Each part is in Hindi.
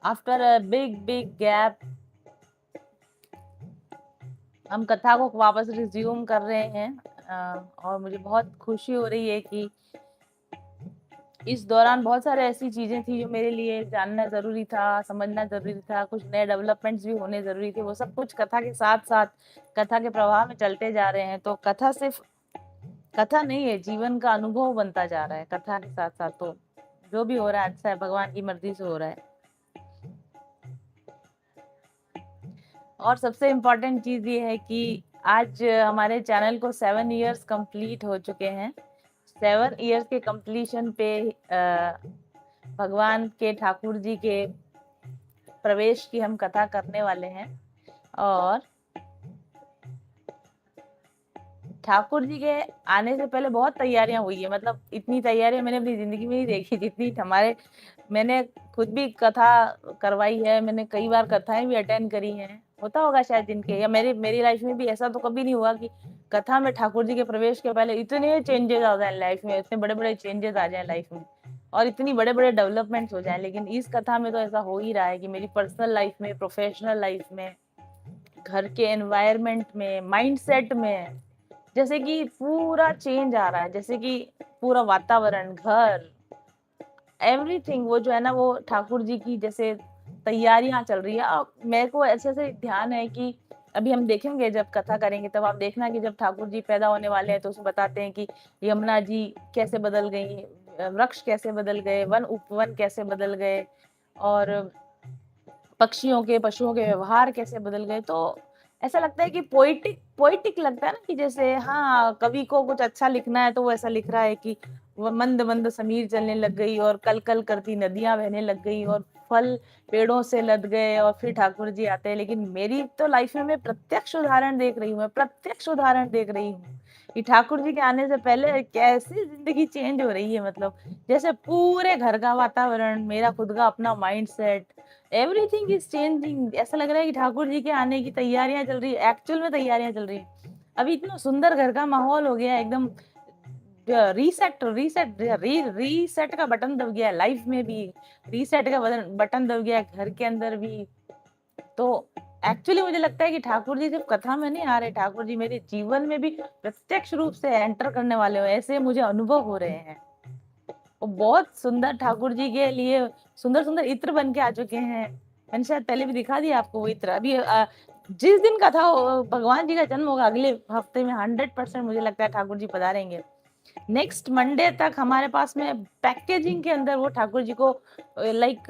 After a big big gap हम कथा को वापस रिज्यूम कर रहे हैं और मुझे बहुत खुशी हो रही है कि इस दौरान बहुत सारे ऐसी चीजें थी जो मेरे लिए जानना जरूरी था, समझना जरूरी था, कुछ नए डेवलपमेंट्स भी होने जरूरी थे। वो सब कुछ कथा के साथ साथ कथा के प्रवाह में चलते जा रहे हैं। तो कथा सिर्फ कथा नहीं है, जीवन का अनुभव बनता जा रहा है कथा के साथ साथ। तो जो भी हो रहा है अच्छा है, भगवान की मर्जी से हो रहा है। और सबसे इम्पोर्टेंट चीज ये है कि आज हमारे चैनल को 7 इयर्स कंप्लीट हो चुके हैं। 7 इयर्स के कंप्लीशन पे भगवान के ठाकुर जी के प्रवेश की हम कथा करने वाले हैं। और ठाकुर जी के आने से पहले बहुत तैयारियां हुई है। मतलब इतनी तैयारियां मैंने अपनी जिंदगी में नहीं देखी जितनी हमारे, मैंने खुद भी कथा करवाई है, मैंने कई बार कथाएं भी अटेंड करी हैं। होता होगा शायद जिनके, या मेरी लाइफ में भी ऐसा तो कभी नहीं हुआ कि कथा में ठाकुर जी के प्रवेश के पहले इतने चेंजेस आ जाए लाइफ में, इतने बड़े बड़े चेंजेस आ जाए लाइफ में और इतनी बड़े बड़े डेवलपमेंट्स हो जाए। लेकिन इस कथा में तो ऐसा हो ही रहा है कि मेरी पर्सनल लाइफ में, प्रोफेशनल लाइफ में, घर के एनवायरनमेंट में, माइंडसेट में जैसे कि पूरा चेंज आ रहा है। जैसे कि पूरा वातावरण, घर, एवरीथिंग वो जो है ना, वो ठाकुर जी की जैसे तैयारियां चल रही है। अब मेरे को ऐसे ऐसे ध्यान है कि अभी हम देखेंगे, जब कथा करेंगे तब आप देखना कि जब ठाकुर जी पैदा होने वाले हैं तो उसमें बताते हैं कि यमुना जी कैसे बदल गई, वृक्ष कैसे बदल गए, वन उपवन कैसे बदल गए, और पक्षियों के, पशुओं के व्यवहार कैसे बदल गए। तो ऐसा लगता है कि पोइटिक पोइटिक लगता है ना, कि जैसे हाँ, कवि को कुछ अच्छा लिखना है तो वो ऐसा लिख रहा है कि वो मंद मंद समीर चलने लग गई और कल कल करती नदियां बहने लग गई और फल पेड़ों से लद गए और फिर ठाकुर जी आते हैं। लेकिन मेरी तो लाइफ में मैं प्रत्यक्ष उदाहरण देख रही हूँ, मैं प्रत्यक्ष उदाहरण देख रही हूँ कि ठाकुर जी के आने से पहले कैसी जिंदगी चेंज हो रही है। मतलब जैसे पूरे घर का वातावरण, मेरा खुद का अपना mind set, everything is changing. ऐसा लग रहा है कि ठाकुर जी के आने की तैयारियां चल रही है, एक्चुअल में तैयारियां चल रही है। अभी इतना सुंदर घर का माहौल हो गया है एकदम। रीसेट रीसेट रीसेट का बटन दब गया है लाइफ में भी, रीसेट का बटन दब गया है घर के अंदर भी। तो एक्चुअली मुझे लगता है कि ठाकुर जी सिर्फ कथा में नहीं आ रहे, ठाकुर जी मेरे जीवन में भी प्रत्यक्ष रूप से एंटर करने वाले हो, ऐसे मुझे अनुभव हो रहे हैं। वो बहुत सुंदर ठाकुर जी के लिए सुंदर सुंदर इत्र बन के आ चुके हैं। मैंने शायद पहले भी दिखा दिया आपको वो इत्र। अभी जिस दिन का था भगवान जी का जन्म होगा, अगले हफ्ते में 100% मुझे लगता है ठाकुर जी पधारेंगे। नेक्स्ट मंडे तक हमारे पास में पैकेजिंग के अंदर वो ठाकुर जी को लाइक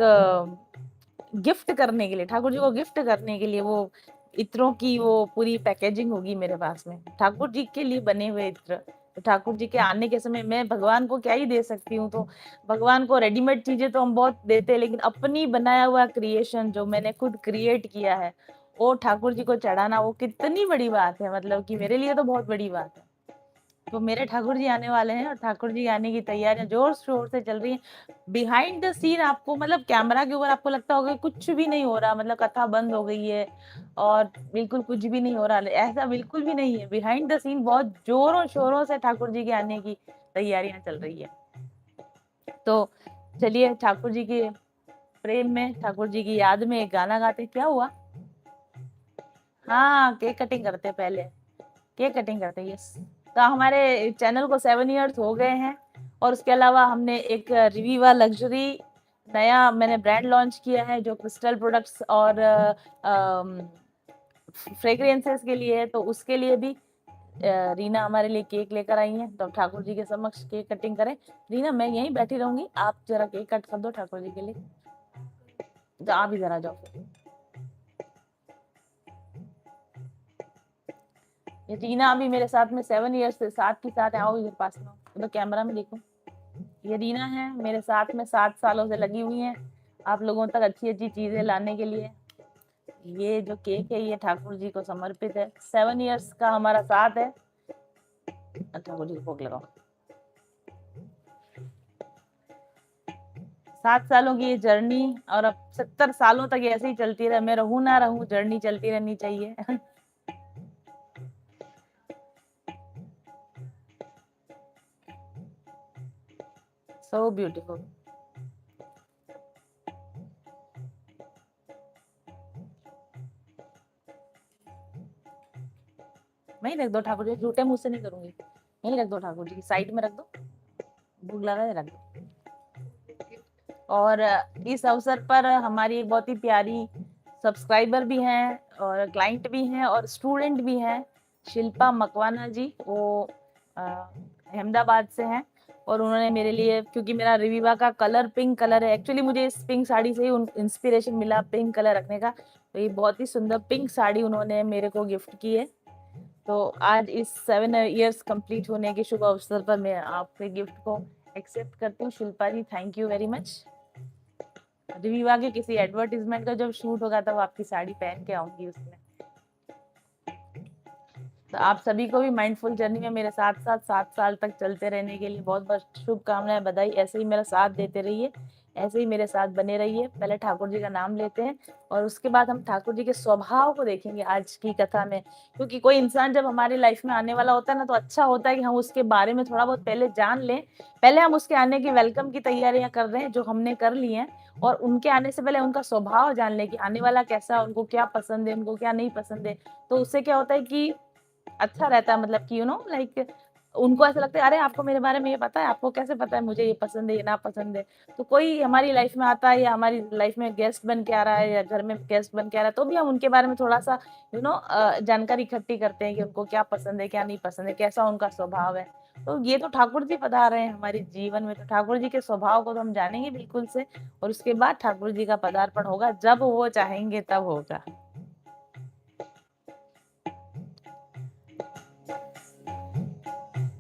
गिफ्ट करने के लिए, ठाकुर जी को गिफ्ट करने के लिए वो इत्रों की वो पूरी पैकेजिंग होगी मेरे पास में, ठाकुर जी के लिए बने हुए इत्र। तो ठाकुर जी के आने के समय मैं भगवान को क्या ही दे सकती हूँ। तो भगवान को रेडीमेड चीजें तो हम बहुत देते हैं, लेकिन अपनी बनाया हुआ क्रिएशन जो मैंने खुद क्रिएट किया है वो ठाकुर जी को चढ़ाना, वो कितनी बड़ी बात है। मतलब कि मेरे लिए तो बहुत बड़ी बात है। तो मेरे ठाकुर जी आने वाले हैं और ठाकुर जी आने की तैयारियां जोर शोर से चल रही हैं। बिहाइंड द सीन आपको, मतलब कैमरा के ऊपर आपको लगता होगा कुछ भी नहीं हो रहा, मतलब कथा बंद हो गई है और बिल्कुल कुछ भी नहीं हो रहा। ऐसा बिल्कुल भी नहीं है। बिहाइंड द सीन बहुत जोरों शोरों से ठाकुर जी के आने की तैयारियां चल रही है। तो चलिए ठाकुर जी के प्रेम में, ठाकुर जी की याद में एक गाना गाते। क्या हुआ? हाँ, केक कटिंग करते पहले, केक कटिंग करते हैं। यस। तो हमारे चैनल को 7 इयर्स हो गए हैं और उसके अलावा हमने एक रिवीवा लग्जरी नया मैंने ब्रांड लॉन्च किया है जो क्रिस्टल प्रोडक्ट्स और फ्रेग्रेंसेस के लिए है। तो उसके लिए भी रीना हमारे लिए केक लेकर आई है। तो ठाकुर जी के समक्ष केक कटिंग करें। रीना, मैं यहीं बैठी रहूंगी, आप जरा केक कट कर दो ठाकुर जी के लिए। आप भी जरा जाओ। ये रीना अभी मेरे साथ में 7 इयर्स से साथ के साथ आओ इधर पास में, तो कैमरा में देखो। ये रीना है मेरे साथ में 7 सालों से लगी हुई है आप लोगों तक अच्छी अच्छी चीजें लाने के लिए। ये जो केक है ये ठाकुर जी को समर्पित है। 7 इयर्स का हमारा साथ है। ठाकुर जी को भोग लगाओ। 7 सालों की ये जर्नी और अब 70 सालों तक ऐसे ही चलती रहे। मैं रहूं ना रहूं, जर्नी चलती रहनी चाहिए। So beautiful. वहीं रख दो ठाकुर जी, झूठे मुंह से नहीं करूंगी, यहीं रख दो ठाकुर जी की साइड में रख दो, भूख लगा है रख दो। और इस अवसर पर हमारी एक बहुत ही प्यारी सब्सक्राइबर भी हैं और क्लाइंट भी हैं और स्टूडेंट भी हैं, शिल्पा मकवाना जी, वो अहमदाबाद से हैं और उन्होंने मेरे लिए, क्योंकि मेरा रिविवा का कलर पिंक कलर है, एक्चुअली मुझे इस पिंक साड़ी से ही इंस्पिरेशन मिला पिंक कलर रखने का, तो ये बहुत ही सुंदर पिंक साड़ी उन्होंने मेरे को गिफ्ट की है। तो आज इस 7 इयर्स कंप्लीट होने के शुभ अवसर पर मैं आपके गिफ्ट को एक्सेप्ट करती हूँ। शिल्पा जी, थैंक यू वेरी मच। रिविवा के किसी एडवर्टीजमेंट का जब शूट होगा तब आपकी साड़ी पहन के आऊंगी उसमें। तो आप सभी को भी माइंडफुल जर्नी में मेरे साथ साथ 7 साल तक चलते रहने के लिए बहुत बहुत शुभकामनाएं, बधाई। ऐसे ही मेरा साथ देते रहिए, ऐसे ही मेरे साथ बने रहिए। पहले ठाकुर जी का नाम लेते हैं और उसके बाद हम ठाकुर जी के स्वभाव को देखेंगे आज की कथा में, क्योंकि कोई इंसान जब हमारी लाइफ में आने वाला होता है ना, तो अच्छा होता है कि हम उसके बारे में थोड़ा बहुत पहले जान लें। पहले हम उसके आने की वेलकम की तैयारियां कर रहे हैं जो हमने कर ली हैं, और उनके आने से पहले उनका स्वभाव जान लें कि आने वाला कैसा, उनको क्या पसंद है, उनको क्या नहीं पसंद है। तो उससे क्या होता है कि अच्छा रहता है, मतलब कि लाइक उनको ऐसा लगता है अरे आपको मेरे बारे में ये पता है, आपको कैसे पता है मुझे ये पसंद है ये ना पसंद है। तो कोई हमारी लाइफ में आता है या हमारी लाइफ में गेस्ट बन के आ रहा है या घर में गेस्ट बन के आ रहा है, तो भी हम उनके बारे में थोड़ा सा जानकारी इकट्ठी करते हैं कि उनको क्या पसंद है क्या नहीं पसंद है, कैसा उनका स्वभाव है। तो ये तो ठाकुर जी पधार रहे हैं हमारे जीवन में, तो ठाकुर जी के स्वभाव को तो हम जानेंगे बिल्कुल से, और उसके बाद ठाकुर जी का पदार्पण होगा, जब वो चाहेंगे तब होगा।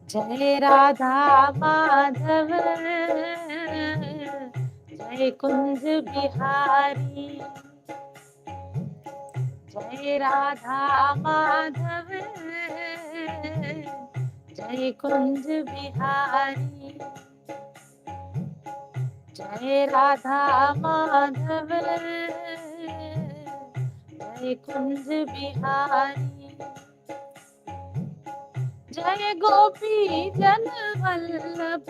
जय राधा माधव, जय कुंज बिहारी, जय राधा माधव, जय कुंज बिहारी, जय राधा माधव, जय कुंज बिहारी, जय गोपी जन वल्लभ,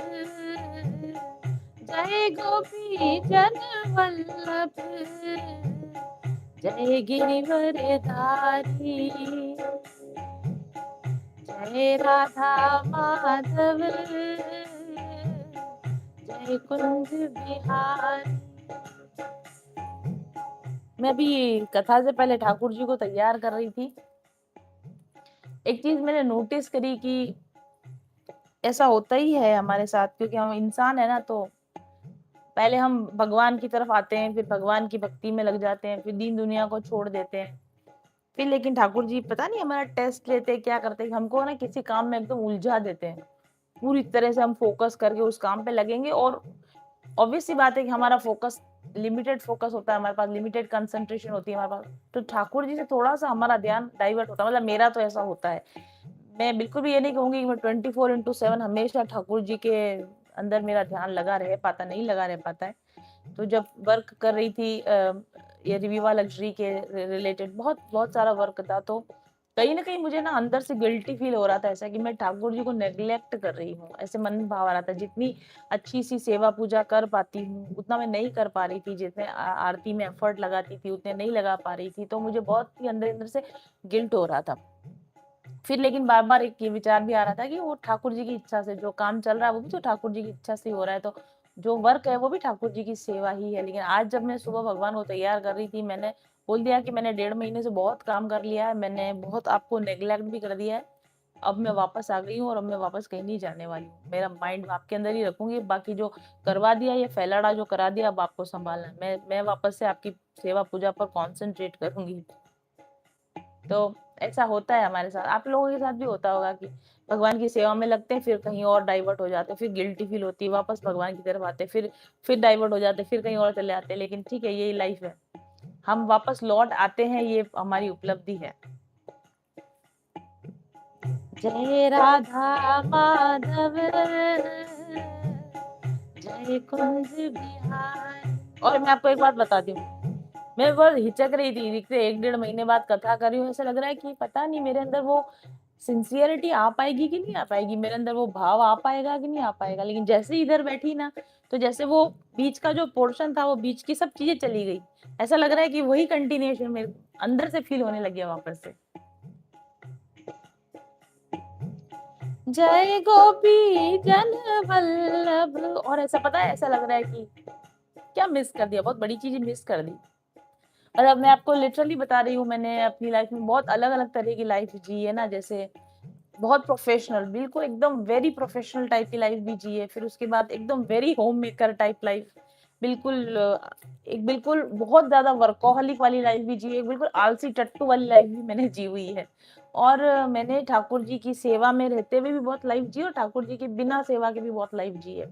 जय गोपी जन वल्लभ, जय गिरिवर धारी, जय राधा माधव, जय कुंज बिहारी। मैं भी कथा से पहले ठाकुर जी को तैयार कर रही थी। एक चीज मैंने नोटिस करी कि ऐसा होता ही है हमारे साथ, क्योंकि हम इंसान है ना, तो पहले हम भगवान की तरफ आते हैं, फिर भगवान की भक्ति में लग जाते हैं, फिर दीन दुनिया को छोड़ देते हैं, फिर लेकिन ठाकुर जी पता नहीं हमारा टेस्ट लेते हैं क्या करते हैं, हमको ना किसी काम में एकदम उलझा देते हैं। पूरी तरह से हम फोकस करके उस काम पे लगेंगे, और ऑब्वियस सी बात है कि हमारा फोकस लिमिटेड फोकस होता है, हमारे पास लिमिटेड कंसंट्रेशन होती है हमारे पास, तो ठाकुर जी से थोड़ा सा हमारा ध्यान डाइवर्ट होता है, मतलब मेरा तो ऐसा होता है। मैं बिल्कुल भी ये नहीं कहूंगी कि मैं 24/7 हमेशा ठाकुर जी के अंदर मेरा ध्यान लगा रह पाता, नहीं लगा रह पाता है। तो जब वर्क कर रही थी ये रिविवा लग्जरी के रिलेटेड बहुत बहुत सारा वर्क था, तो कहीं ना कहीं मुझे ना अंदर से गिल्टी फील हो रहा था, ऐसा कि मैं ठाकुर जी को नेग्लेक्ट कर रही हूँ, ऐसे मन में भाव आ रहा था। जितनी अच्छी सी सेवा पूजा कर पाती हूँ उतना मैं नहीं कर पा रही थी, जितने आरती में एफर्ट लगाती थी उतने नहीं लगा पा रही थी, तो मुझे बहुत ही अंदर अंदर से गिल्ट हो रहा था। फिर लेकिन बार बार एक ये विचार भी आ रहा था कि वो ठाकुर जी की इच्छा से जो काम चल रहा है वो भी तो ठाकुर जी की इच्छा से हो रहा है, तो जो वर्क है वो भी ठाकुर जी की सेवा ही है। लेकिन आज जब मैं सुबह भगवान को तैयार कर रही थी, मैंने बोल दिया कि मैंने 1.5 महीने से बहुत काम कर लिया है, मैंने बहुत आपको नेग्लेक्ट भी कर दिया है, अब मैं वापस आ गई हूँ और अब मैं वापस कहीं नहीं जाने वाली हूँ, मेरा माइंड आपके अंदर ही रखूंगी, बाकी जो करवा दिया ये फैलाड़ा जो करा दिया अब आपको संभालना है, मैं वापस से आपकी सेवा पूजा पर कॉन्सेंट्रेट करूंगी। तो ऐसा होता है हमारे साथ, आप लोगों के साथ भी होता होगा कि भगवान की सेवा में लगते हैं, फिर कहीं और डाइवर्ट हो जाते हैं, फिर गिल्टी फील होती है, वापस भगवान की तरफ आते हैं, फिर डाइवर्ट हो जाते हैं, फिर कहीं और चले आते हैं। लेकिन ठीक है, यही लाइफ है, हम वापस लौट आते हैं, ये हमारी उपलब्धि है। जय राधा माधव, जय कुंज बिहारी। और मैं आपको एक बात बताती हूँ, मैं बहुत हिचक रही थी, देखते 1-1.5 महीने बाद कथा कर रही हूँ, ऐसा लग रहा है कि पता नहीं मेरे अंदर वो सिंसियरिटी आ पाएगी कि नहीं आ पाएगी, मेरे अंदर वो भाव आ पाएगा कि नहीं आ पाएगा। लेकिन जैसे ही इधर बैठी ना, तो जैसे वो बीच का जो पोर्शन था, वो बीच की सब चीजें चली गई, ऐसा लग रहा है कि वही कंटिन्यूएशन मेरे अंदर से फील होने लगी है वापस से। जय गोपी जन वल्लभ। और ऐसा पता है, ऐसा लग रहा है कि क्या मिस कर दिया, बहुत बड़ी चीज मिस कर दी। और अब मैं आपको लिटरली बता रही हूँ, मैंने अपनी लाइफ में बहुत अलग अलग तरह की लाइफ जी है ना, जैसे बहुत प्रोफेशनल, बिल्कुल एकदम वेरी प्रोफेशनल टाइप की लाइफ भी जी है। फिर उसके बाद एकदम very home maker type life, बिल्कुल एक बिल्कुल बहुत ज्यादा वर्कोहलिक वाली लाइफ भी जी है, एक बिल्कुल आलसी टट्टू वाली लाइफ भी मैंने जी हुई है। और मैंने ठाकुर जी की सेवा में रहते हुए भी बहुत लाइफ जी, और ठाकुर जी के बिना सेवा के भी बहुत लाइफ जी है।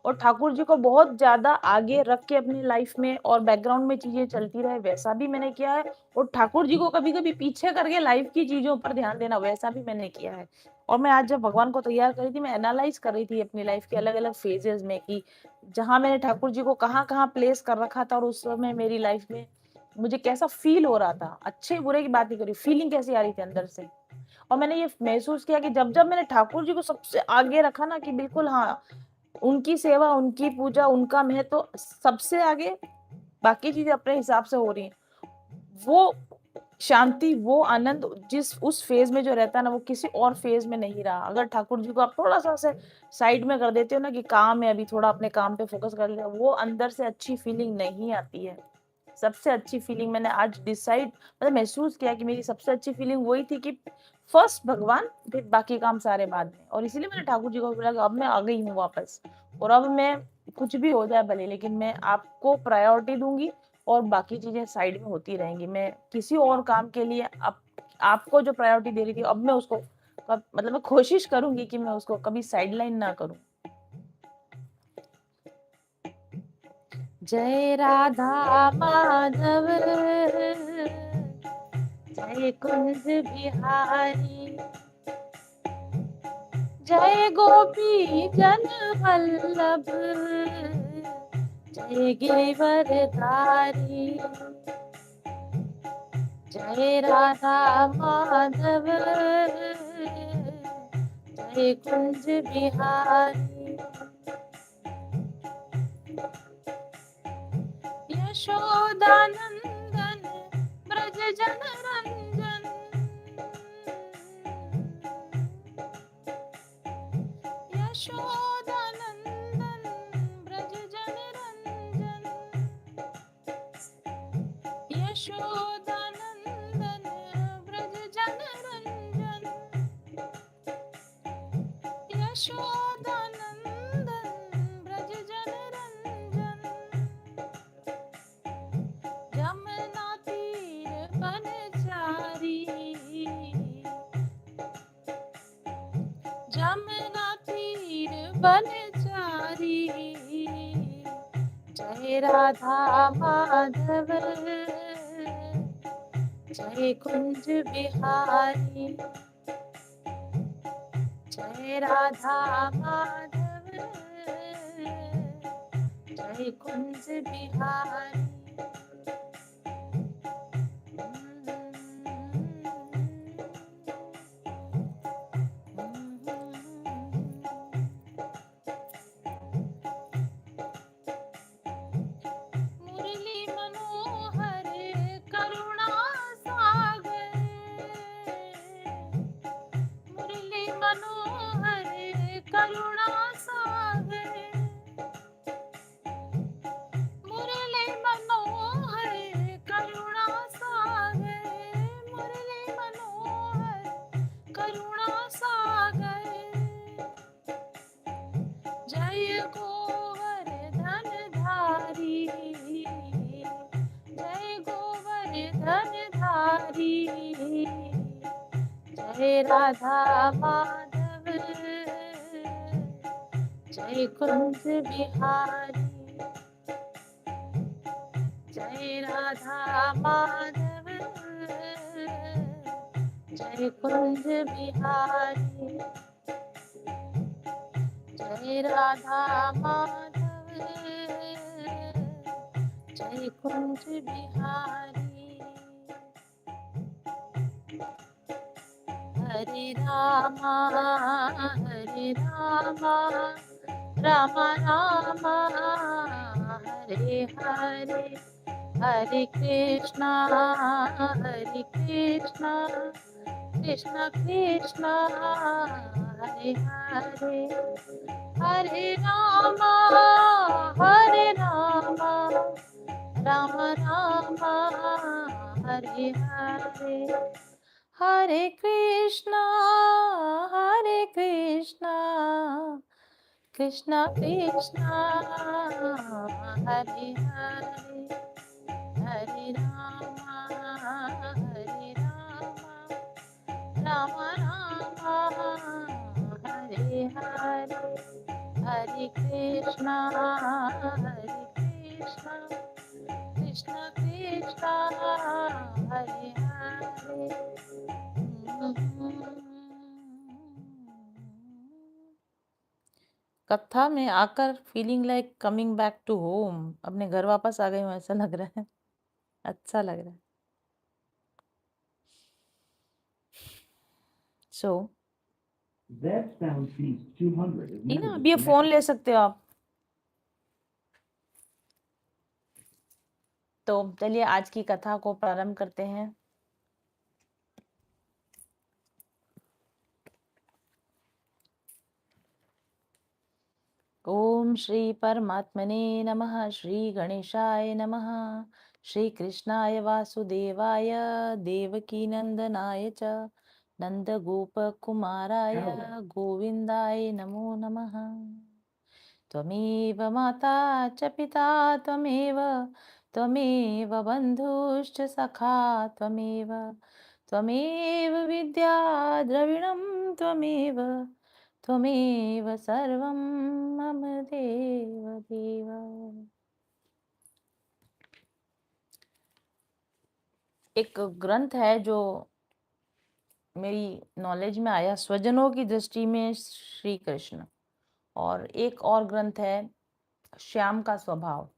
और ठाकुर जी को बहुत ज्यादा आगे रख के अपनी लाइफ में और बैकग्राउंड में चीजें चलती रहे, वैसा भी मैंने किया है। और ठाकुर जी को कभी कभी पीछे करके लाइफ की चीजों पर ध्यान देना, वैसा भी मैंने किया है। और मैं आज जब भगवान को तैयार कर रही थी, मैं एनालाइज कर रही थी अपनी लाइफ के अलग अलग फेजेस में कि जहां मैंने ठाकुर जी को कहाँ कहाँ प्लेस कर रखा था, और उस समय मेरी लाइफ में मुझे कैसा फील हो रहा था, अच्छे बुरे की बात नहीं करी, फीलिंग कैसी आ रही थी अंदर से। और मैंने ये महसूस किया कि जब जब मैंने ठाकुर जी को सबसे आगे रखा ना, कि बिल्कुल हाँ, उनकी सेवा, उनकी पूजा, उनका महत्व तो सबसे आगे, बाकी चीजें अपने हिसाब से हो रही हैं, वो शांति, वो आनंद जिस उस फेज में जो रहता है ना, वो किसी और फेज में नहीं रहा। अगर ठाकुर जी को आप थोड़ा सा से साइड में कर देते हो ना, कि काम है अभी, थोड़ा अपने काम पे फोकस कर लिया, वो अंदर से अच्छी फीलिंग नहीं आती है। सबसे अच्छी फीलिंग मैंने आज डिसाइड, मतलब महसूस किया कि मेरी सबसे अच्छी फीलिंग वही थी कि फर्स्ट भगवान, फिर बाकी काम सारे बाद में। और इसीलिए मैंने ठाकुर जी को बोला कि अब मैं आ गई हूँ वापस, और अब मैं कुछ भी हो जाए भले, लेकिन मैं आपको प्रायोरिटी दूंगी, और बाकी चीजें साइड में होती रहेंगी। मैं किसी और काम के लिए आपको जो प्रायोरिटी दे रही थी, अब मैं उसको मतलब मैं कोशिश करूंगी कि मैं उसको कभी साइडलाइन ना करूं। जय राधा माधव, जय कुंज बिहारी, जय गोपी जन वल्लभ, जय गिरवरधारी, जय राधा माधव, जय कुंज बिहारी, यशोदानंदन ब्रज जन रंजन, यशोदानंदन ब्रज जन रंजन, यशोदानंदन ब्रज जन रंजन, यशोदानंदन ब्रज जन रंजन, यमुना तीर बनचारी, यमुना तीर बनचारी, जय राधा माधव, जय कुंज बिहारी, जय राधा माधव, जय कुंज बिहारी। मुरली मनोहर करुणा सागर, मुरली मनोहर करुणा सागर, मुरली मनोहर करुणा सागर, मुरली मनोहर करुणा सागर, जय गोवर्धन धारी, जय गोवर्धन धारी, जय राधा माधव, जय कुंज बिहारी, जय राधा माधव, जय कुंज बिहारी, जय राधा माधव, जय कुंज बिहारी। हरे रामा, हरे रामा, राम राम, हरे हरे, हरे कृष्णा, कृष्ण कृष्ण, हरे हरे हरे रामा हरे रामा राम राम हरे हरे हरे कृष्णा कृष्णा कृष्णा हरे हरे हरे रामा राम राम हरे हरे हरे कृष्णा कृष्णा कृष्णा हरे हरे कथा में आकर feeling like coming back to home, अपने घर वापस आ गई हूँ ऐसा लग रहा है। अच्छा लग रहा है। सो टीना, अब ये फोन ले सकते हो आप। तो चलिए आज की कथा को प्रारंभ करते हैं। ओम श्री परमात्मने नमः, श्री गणेशाय नमः, श्री कृष्णाय वासुदेवाय देवकी नंदनाय च नंद गोप कुमाराय गोविंदाय नमो नमः। त्वमेव माता च पिता त्वमेव त्वमेव बन्धुश्च सखा त्वमेव त्वमेव विद्या द्रविणं त्वमेव त्वमेव सर्वं मम देव देव। एक ग्रंथ है जो मेरी नॉलेज में आया, स्वजनों की दृष्टि में श्री कृष्ण, और एक और ग्रंथ है श्याम का स्वभाव।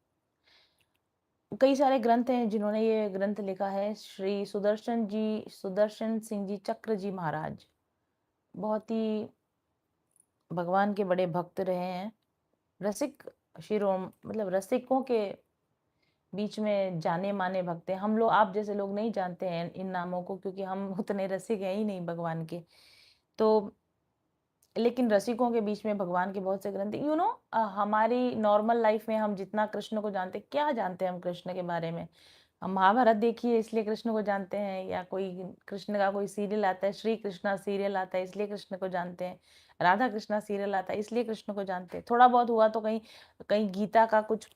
कई सारे ग्रंथ हैं जिन्होंने ये ग्रंथ लिखा है। श्री सुदर्शन सिंह जी चक्र जी महाराज बहुत ही भगवान के बड़े भक्त रहे हैं। रसिक शिरोम मतलब रसिकों के बीच में जाने माने भक्त हैं। हम लोग, आप जैसे लोग नहीं जानते हैं इन नामों को, क्योंकि हम उतने रसिक हैं ही नहीं भगवान के। तो लेकिन रसिकों के बीच में भगवान के बहुत से ग्रंथ, हमारी नॉर्मल लाइफ में हम जितना कृष्ण को जानते, क्या जानते हैं हम कृष्ण के बारे में? हम महाभारत देखिए इसलिए कृष्ण को जानते हैं, या कोई कृष्ण का कोई सीरियल आता है, श्री कृष्णा सीरियल आता है इसलिए कृष्ण को जानते हैं, राधा कृष्णा सीरियल आता है इसलिए कृष्ण को जानते हैं। थोड़ा बहुत हुआ तो कहीं कहीं गीता का कुछ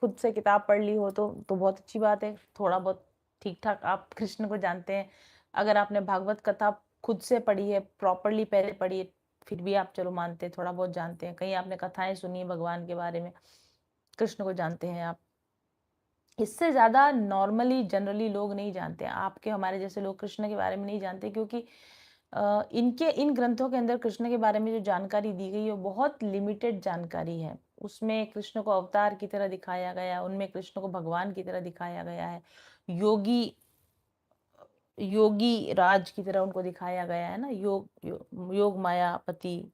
खुद से किताब पढ़ ली हो तो बहुत अच्छी बात है, थोड़ा बहुत ठीक ठाक आप कृष्ण को जानते हैं। अगर आपने भागवत कथा खुद से पढ़ी है, प्रॉपरली पहले पढ़ी है, फिर भी आप चलो मानते हैं, थोड़ा बहुत जानते हैं। कहीं आपने कथाएं सुनी है भगवान के बारे में, कृष्ण को जानते हैं आप। इससे ज्यादा नॉर्मली जनरली लोग नहीं जानते। आपके हमारे जैसे लोग कृष्ण के बारे में नहीं जानते, क्योंकि इनके इन ग्रंथों के अंदर कृष्ण के बारे में जो जानकारी दी गई है वो बहुत लिमिटेड जानकारी है। उसमें कृष्ण को अवतार की तरह दिखाया गया, उनमें कृष्ण को भगवान की तरह दिखाया गया है, योगी योगी राज की तरह उनको दिखाया गया है ना। योग मायापति,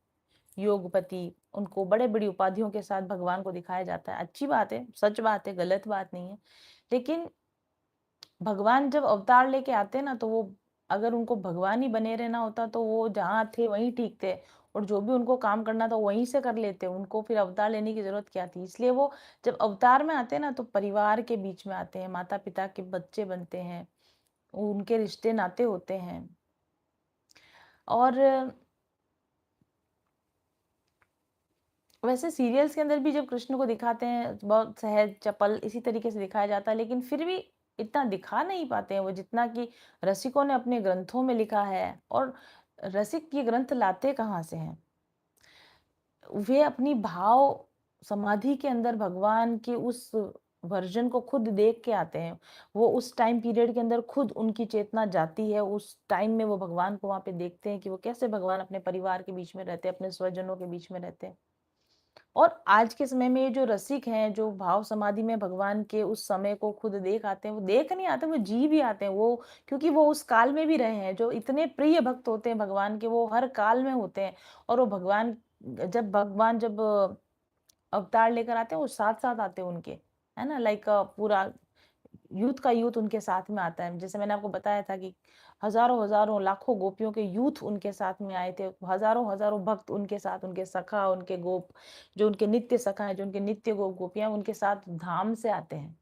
योगपति, उनको बड़े बड़ी उपाधियों के साथ भगवान को दिखाया जाता है। अच्छी बात है, सच बात है, गलत बात नहीं है। लेकिन भगवान जब अवतार लेके आते ना, तो वो अगर उनको भगवान ही बने रहना होता तो वो जहाँ थे वहीं ठीक थे, और जो भी उनको काम करना था वहीं से कर लेते, उनको फिर अवतार लेने की जरूरत क्या थी? इसलिए वो जब अवतार में आते हैं ना तो परिवार के बीच में आते हैं, माता पिता के बच्चे बनते हैं, उनके रिश्ते नाते होते हैं। और वैसे सीरियल्स के अंदर भी जब कृष्ण को दिखाते हैं बहुत सहज चपल इसी तरीके से दिखाया जाता है, लेकिन फिर भी इतना दिखा नहीं पाते हैं वो जितना कि रसिकों ने अपने ग्रंथों में लिखा है। और रसिक ये ग्रंथ लाते कहाँ से हैं? वे अपनी भाव समाधि के अंदर भगवान के उस वर्जन को खुद देख के आते हैं। वो उस टाइम पीरियड के अंदर खुद उनकी चेतना जाती है, उस टाइम में वो भगवान को वहां पे देखते हैं कि वो कैसे भगवान अपने परिवार के बीच में रहते हैं, अपने स्वजनों के बीच में रहते हैं। और आज के समय में ये जो रसिक हैं, जो भाव समाधि में भगवान के उस समय को खुद देख आते हैं, वो देख नहीं आते, वो जी भी आते हैं। वो क्योंकि वो उस काल में भी रहे हैं, जो इतने प्रिय भक्त होते हैं भगवान के, वो हर काल में होते हैं। और वो भगवान जब अवतार लेकर आते हैं वो साथ साथ आते हैं उनके, है ना। लाइक पूरा यूथ का यूथ उनके साथ में आता है। जैसे मैंने आपको बताया था कि हज़ारों-हज़ारों, लाखों गोपियों के यूथ उनके साथ में आए थे। हज़ारों-हज़ारों भक्त उनके साथ, उनके सखा, उनके गोप, जो उनके नित्य सखा हैं, जो उनके नित्य गोपियाँ उनके साथ धाम से आते हैं।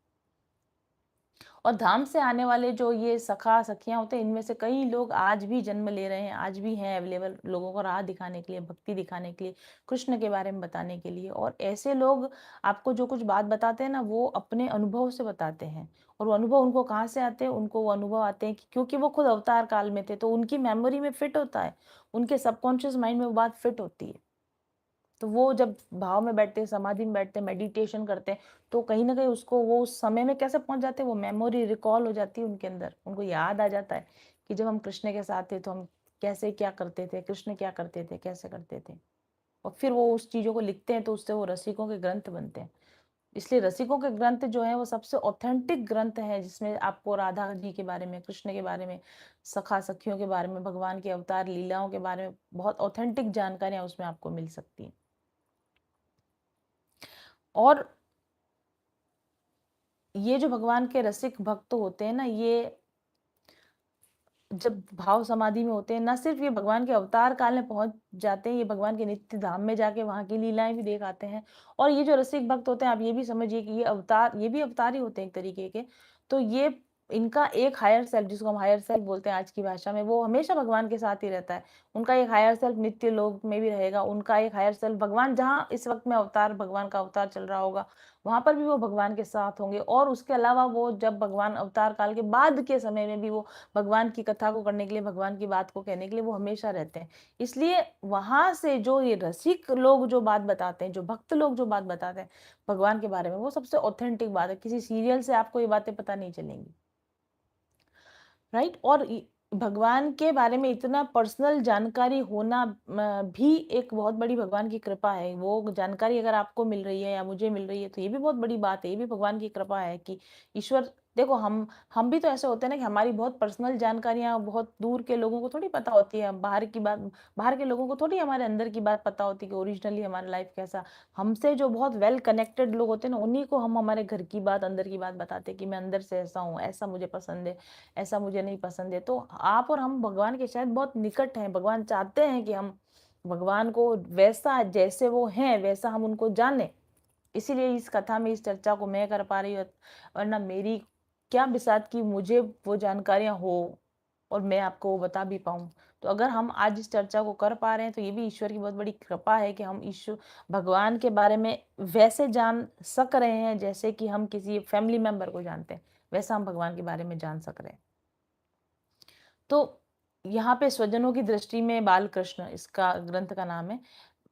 और धाम से आने वाले जो ये सखा-सखियाँ होते हैं, इनमें से कई लोग आज भी जन्म ले रहे हैं, आज भी हैं अवेलेबल लोगों को राह दिखाने के लिए, भक्ति दिखाने के लिए, कृष्ण के बारे में बताने के लिए। और ऐसे लोग आपको जो कुछ बात बताते हैं ना, वो अपने अनुभव से बताते हैं। और वो अनुभव उनको कहाँ से आते हैं? उनको वो अनुभव आते हैं कि क्योंकि वो खुद अवतार काल में थे, तो उनकी मेमोरी में फिट होता है। उनके सबकॉन्शियस माइंड में वो बात फिट होती है। तो वो जब भाव में बैठते हैं, समाधि में बैठते हैं, मेडिटेशन करते हैं, तो कहीं न कहीं उसको वो उस समय में कैसे पहुँच जाते हैं, वो मेमोरी रिकॉल हो जाती है उनके अंदर। उनको याद आ जाता है कि जब हम कृष्ण के साथ थे, तो हम कैसे क्या करते थे, कृष्ण क्या करते थे, कैसे करते थे। और फिर वो उस चीज़ों को लिखते हैं, तो उससे वो रसिकों के ग्रंथ बनते हैं। इसलिए रसिकों के ग्रंथ जो हैं, वो सबसे ऑथेंटिक ग्रंथ हैं, जिसमें आपको राधा जी के बारे में, कृष्ण के बारे में, सखा-सखियों के बारे में, भगवान के अवतार लीलाओं के बारे में बहुत ऑथेंटिक जानकारियाँ उसमें आपको मिल सकती हैं। और ये जो भगवान के रसिक भक्त होते हैं ना, ये जब भाव समाधि में होते हैं, ना सिर्फ ये भगवान के अवतार काल में पहुँच जाते हैं, ये भगवान के नित्य धाम में जाके वहाँ की लीलाएँ भी देख आते हैं। और ये जो रसिक भक्त होते हैं, आप ये भी समझिए कि ये भी अवतार ही होते हैं एक तरीके के। तो ये इनका एक हायर सेल्फ, जिसको हम हायर सेल्फ बोलते हैं आज की भाषा में, वो हमेशा भगवान के साथ ही रहता है। उनका एक हायर सेल्फ नित्य लोक में भी रहेगा, उनका एक हायर सेल्फ भगवान जहाँ इस वक़्त में भगवान का अवतार चल रहा होगा, वहाँ पर भी वो भगवान के साथ होंगे। और उसके अलावा वो जब भगवान अवतार काल के बाद के समय में भी वो भगवान की कथा को करने के लिए, भगवान की बात को कहने के लिए वो हमेशा रहते हैं। इसलिए वहाँ से जो ये रसिक लोग जो बात बताते हैं, जो भक्त लोग जो बात बताते हैं भगवान के बारे में, वो सबसे ऑथेंटिक बात है। किसी सीरियल से आपको ये बातें पता नहीं चलेंगी। राइट। और भगवान के बारे में इतना पर्सनल जानकारी होना भी एक बहुत बड़ी भगवान की कृपा है। वो जानकारी अगर आपको मिल रही है या मुझे मिल रही है, तो ये भी बहुत बड़ी बात है। ये भी भगवान की कृपा है कि ईश्वर, देखो हम भी तो ऐसे होते हैं ना कि हमारी बहुत पर्सनल जानकारियां बहुत दूर के लोगों को थोड़ी पता होती है। बाहर की बात, बाहर के लोगों को थोड़ी हमारे अंदर की बात पता होती है कि ओरिजिनली हमारा लाइफ कैसा। हमसे जो बहुत वेल कनेक्टेड लोग होते हैं ना, उन्हीं को हम हमारे घर की बात, अंदर की बात बताते हैं कि मैं अंदर से ऐसा हूँ, ऐसा मुझे पसंद है, ऐसा मुझे नहीं पसंद है। तो आप और हम भगवान के शायद बहुत निकट हैं। भगवान चाहते हैं कि हम भगवान को वैसा, जैसे वो हैं वैसा हम उनको जाने। इसीलिए इस कथा में इस चर्चा को मैं कर पा रही हूँ, वरना मेरी क्या बिसात की मुझे वो जानकारियां हो और मैं आपको वो बता भी पाऊं। तो अगर हम आज इस चर्चा को कर पा रहे हैं, तो ये भी ईश्वर की बहुत बड़ी कृपा है कि हम ईश्वर भगवान के बारे में वैसे जान सक रहे हैं जैसे कि हम किसी फैमिली मेंबर को जानते हैं, वैसा हम भगवान के बारे में जान सक रहे हैं। तो यहाँ पे स्वजनों की दृष्टि में बाल कृष्ण, इसका ग्रंथ का नाम है।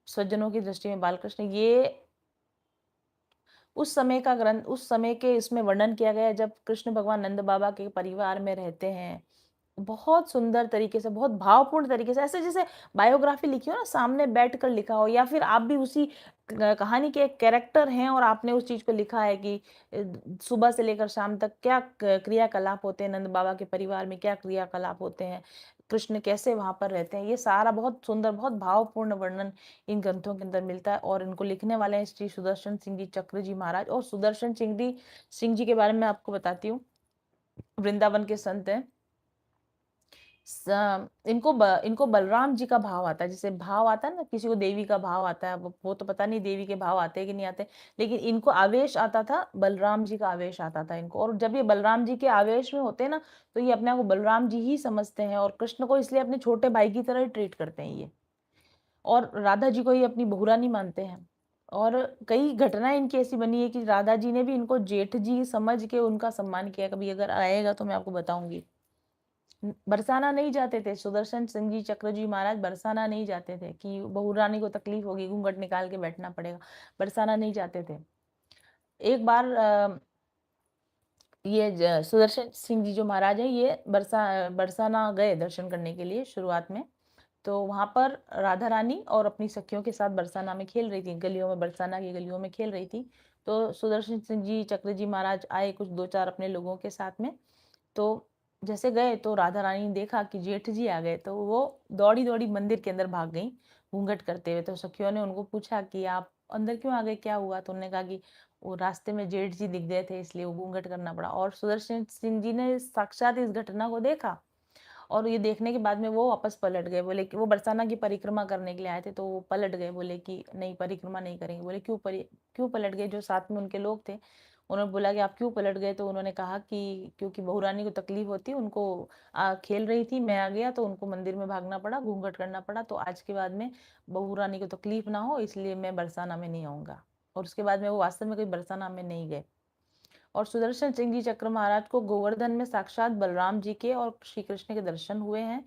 स्वजनों की दृष्टि में बाल कृष्ण, ये उस समय का ग्रंथ, उस समय के इसमें वर्णन किया गया है जब कृष्ण भगवान नंद बाबा के परिवार में रहते हैं। बहुत सुंदर तरीके से, बहुत भावपूर्ण तरीके से, ऐसे जैसे बायोग्राफी लिखी हो ना, सामने बैठकर लिखा हो, या फिर आप भी उसी कहानी के एक कैरेक्टर हैं और आपने उस चीज को लिखा है कि सुबह से लेकर शाम तक क्या क्रियाकलाप होते हैं, नंद बाबा के परिवार में क्या क्रियाकलाप होते हैं, कृष्ण कैसे वहां पर रहते हैं। ये सारा बहुत सुंदर, बहुत भावपूर्ण वर्णन इन ग्रंथों के अंदर मिलता है। और इनको लिखने वाले हैं श्री सुदर्शन सिंह जी चक्र जी महाराज। और सुदर्शन सिंह जी के बारे में आपको बताती हूँ, वृंदावन के संत हैं। इनको बलराम जी का भाव आता है। जैसे भाव आता है ना, किसी को देवी का भाव आता है, वो तो पता नहीं देवी के भाव आते हैं कि नहीं आते, लेकिन इनको आवेश आता था, बलराम जी का आवेश आता था इनको। और जब ये बलराम जी के आवेश में होते हैं ना, तो ये अपने आप को बलराम जी ही समझते हैं और कृष्ण को इसलिए अपने छोटे भाई की तरह ट्रीट करते हैं ये। और राधा जी को ये अपनी बहुरानी मानते हैं। और कई घटनाएं इनकी ऐसी बनी है कि राधा जी ने भी इनको जेठ जी समझ के उनका सम्मान किया। कभी अगर आएगा तो मैं आपको बताऊंगी। बरसाना नहीं जाते थे सुदर्शन सिंह जी चक्र जी महाराज, बरसाना नहीं जाते थे कि बहू रानी को तकलीफ होगी, घूंघट निकाल के बैठना पड़ेगा, बरसाना नहीं जाते थे। एक बार ये सुदर्शन सिंह जी जो महाराज है, ये बरसाना गए दर्शन करने के लिए शुरुआत में। तो वहां पर राधा रानी और अपनी सखियों के साथ बरसाना में खेल रही थी, गलियों में, बरसाना की गलियों में खेल रही थी। तो सुदर्शन सिंह जी चक्र जी महाराज आए कुछ दो चार अपने लोगों के साथ में। तो जैसे गए तो राधा रानी ने देखा कि जेठ जी आ गए, तो वो दौड़ी दौड़ी मंदिर के अंदर भाग गई घूंघट करते हुए। तो सखियों ने उनको पूछा कि आप अंदर क्यों आ गए, क्या हुआ? तो उन्होंने कहा कि वो रास्ते में जेठ जी दिख गए थे, इसलिए वो घूंघट करना पड़ा। और सुदर्शन सिंह जी ने साक्षात इस घटना को देखा, और ये देखने के बाद में वो वापस पलट गए। बोले कि वो बरसाना की परिक्रमा करने के लिए आए थे, तो वो पलट गए, बोले कि नहीं, परिक्रमा नहीं करेंगे। बोले क्यों पलट गए? जो साथ में उनके लोग थे, उन्होंने बोला कि आप क्यों पलट गए? तो उन्होंने कहा कि क्योंकि बहू रानी को तकलीफ होती, उनको खेल रही थी, मैं आ गया तो उनको मंदिर में भागना पड़ा, घूंघट करना पड़ा, तो आज के बाद में बहू रानी को तकलीफ ना हो, इसलिए मैं बरसाना में नहीं आऊंगा। और उसके बाद में वो वास्तव में कोई बरसाना में नहीं गए। और सुदर्शन सिंह जी चक्र महाराज को गोवर्धन में साक्षात बलराम जी के और श्री कृष्ण के दर्शन हुए हैं,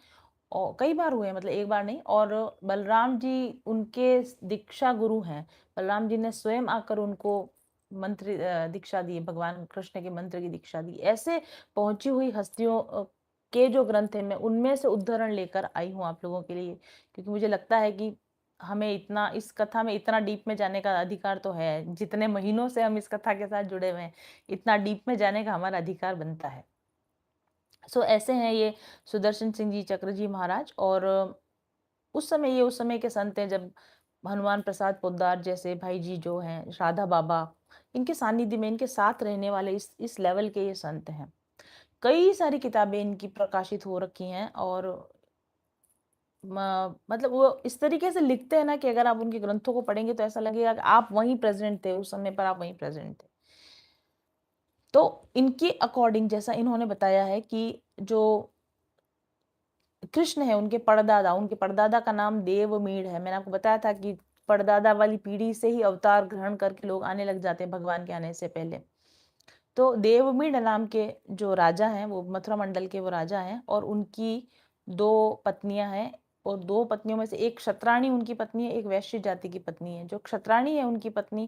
और कई बार हुए हैं, मतलब एक बार नहीं। और बलराम जी उनके दीक्षा गुरु हैं। बलराम जी ने स्वयं आकर उनको मंत्र दीक्षा दी, भगवान कृष्ण के मंत्र की दीक्षा दी। ऐसे पहुंची हुई हस्तियों के जो ग्रंथ है, मैं उनमें से उद्धरण लेकर आई हूँ आप लोगों के लिए, क्योंकि मुझे लगता है कि हमें इतना इस कथा में इतना डीप में जाने का अधिकार तो है, जितने महीनों से हम इस कथा के साथ जुड़े हुए हैं, इतना डीप में जाने का हमारा अधिकार बनता है। सो ऐसे हैं ये सुदर्शन सिंह जी चक्र जी महाराज। और उस समय के संत हैं जब हनुमान प्रसाद पोद्दार जैसे भाई जी जो हैं, राधा बाबा, इनके सानिध्य में, इनके साथ रहने वाले इस लेवल के ये संत हैं। कई सारी किताबें इनकी प्रकाशित हो रखी हैं, और मतलब वो इस तरीके से लिखते हैं ना कि अगर आप उनके ग्रंथों को पढ़ेंगे तो ऐसा लगेगा कि आप वहीं प्रेजेंट थे, उस समय पर आप वहीं प्रेजेंट थे। तो इनके अकॉर्डिंग जैसा इन्होंने बताया है कि जो कृष्ण है, उनके परदादा का नाम देवमीढ़ है। मैंने आपको बताया था कि परदादा वाली पीढ़ी से ही अवतार ग्रहण करके लोग आने लग जाते हैं भगवान के आने से पहले। तो देवमीढ़ नाम के जो राजा हैं, वो मथुरा मंडल के वो राजा हैं, और उनकी 2 पत्नियां हैं। और 2 पत्नियों में से एक क्षत्राणी उनकी पत्नी है, एक वैश्य जाति की पत्नी है। जो क्षत्राणी है उनकी पत्नी,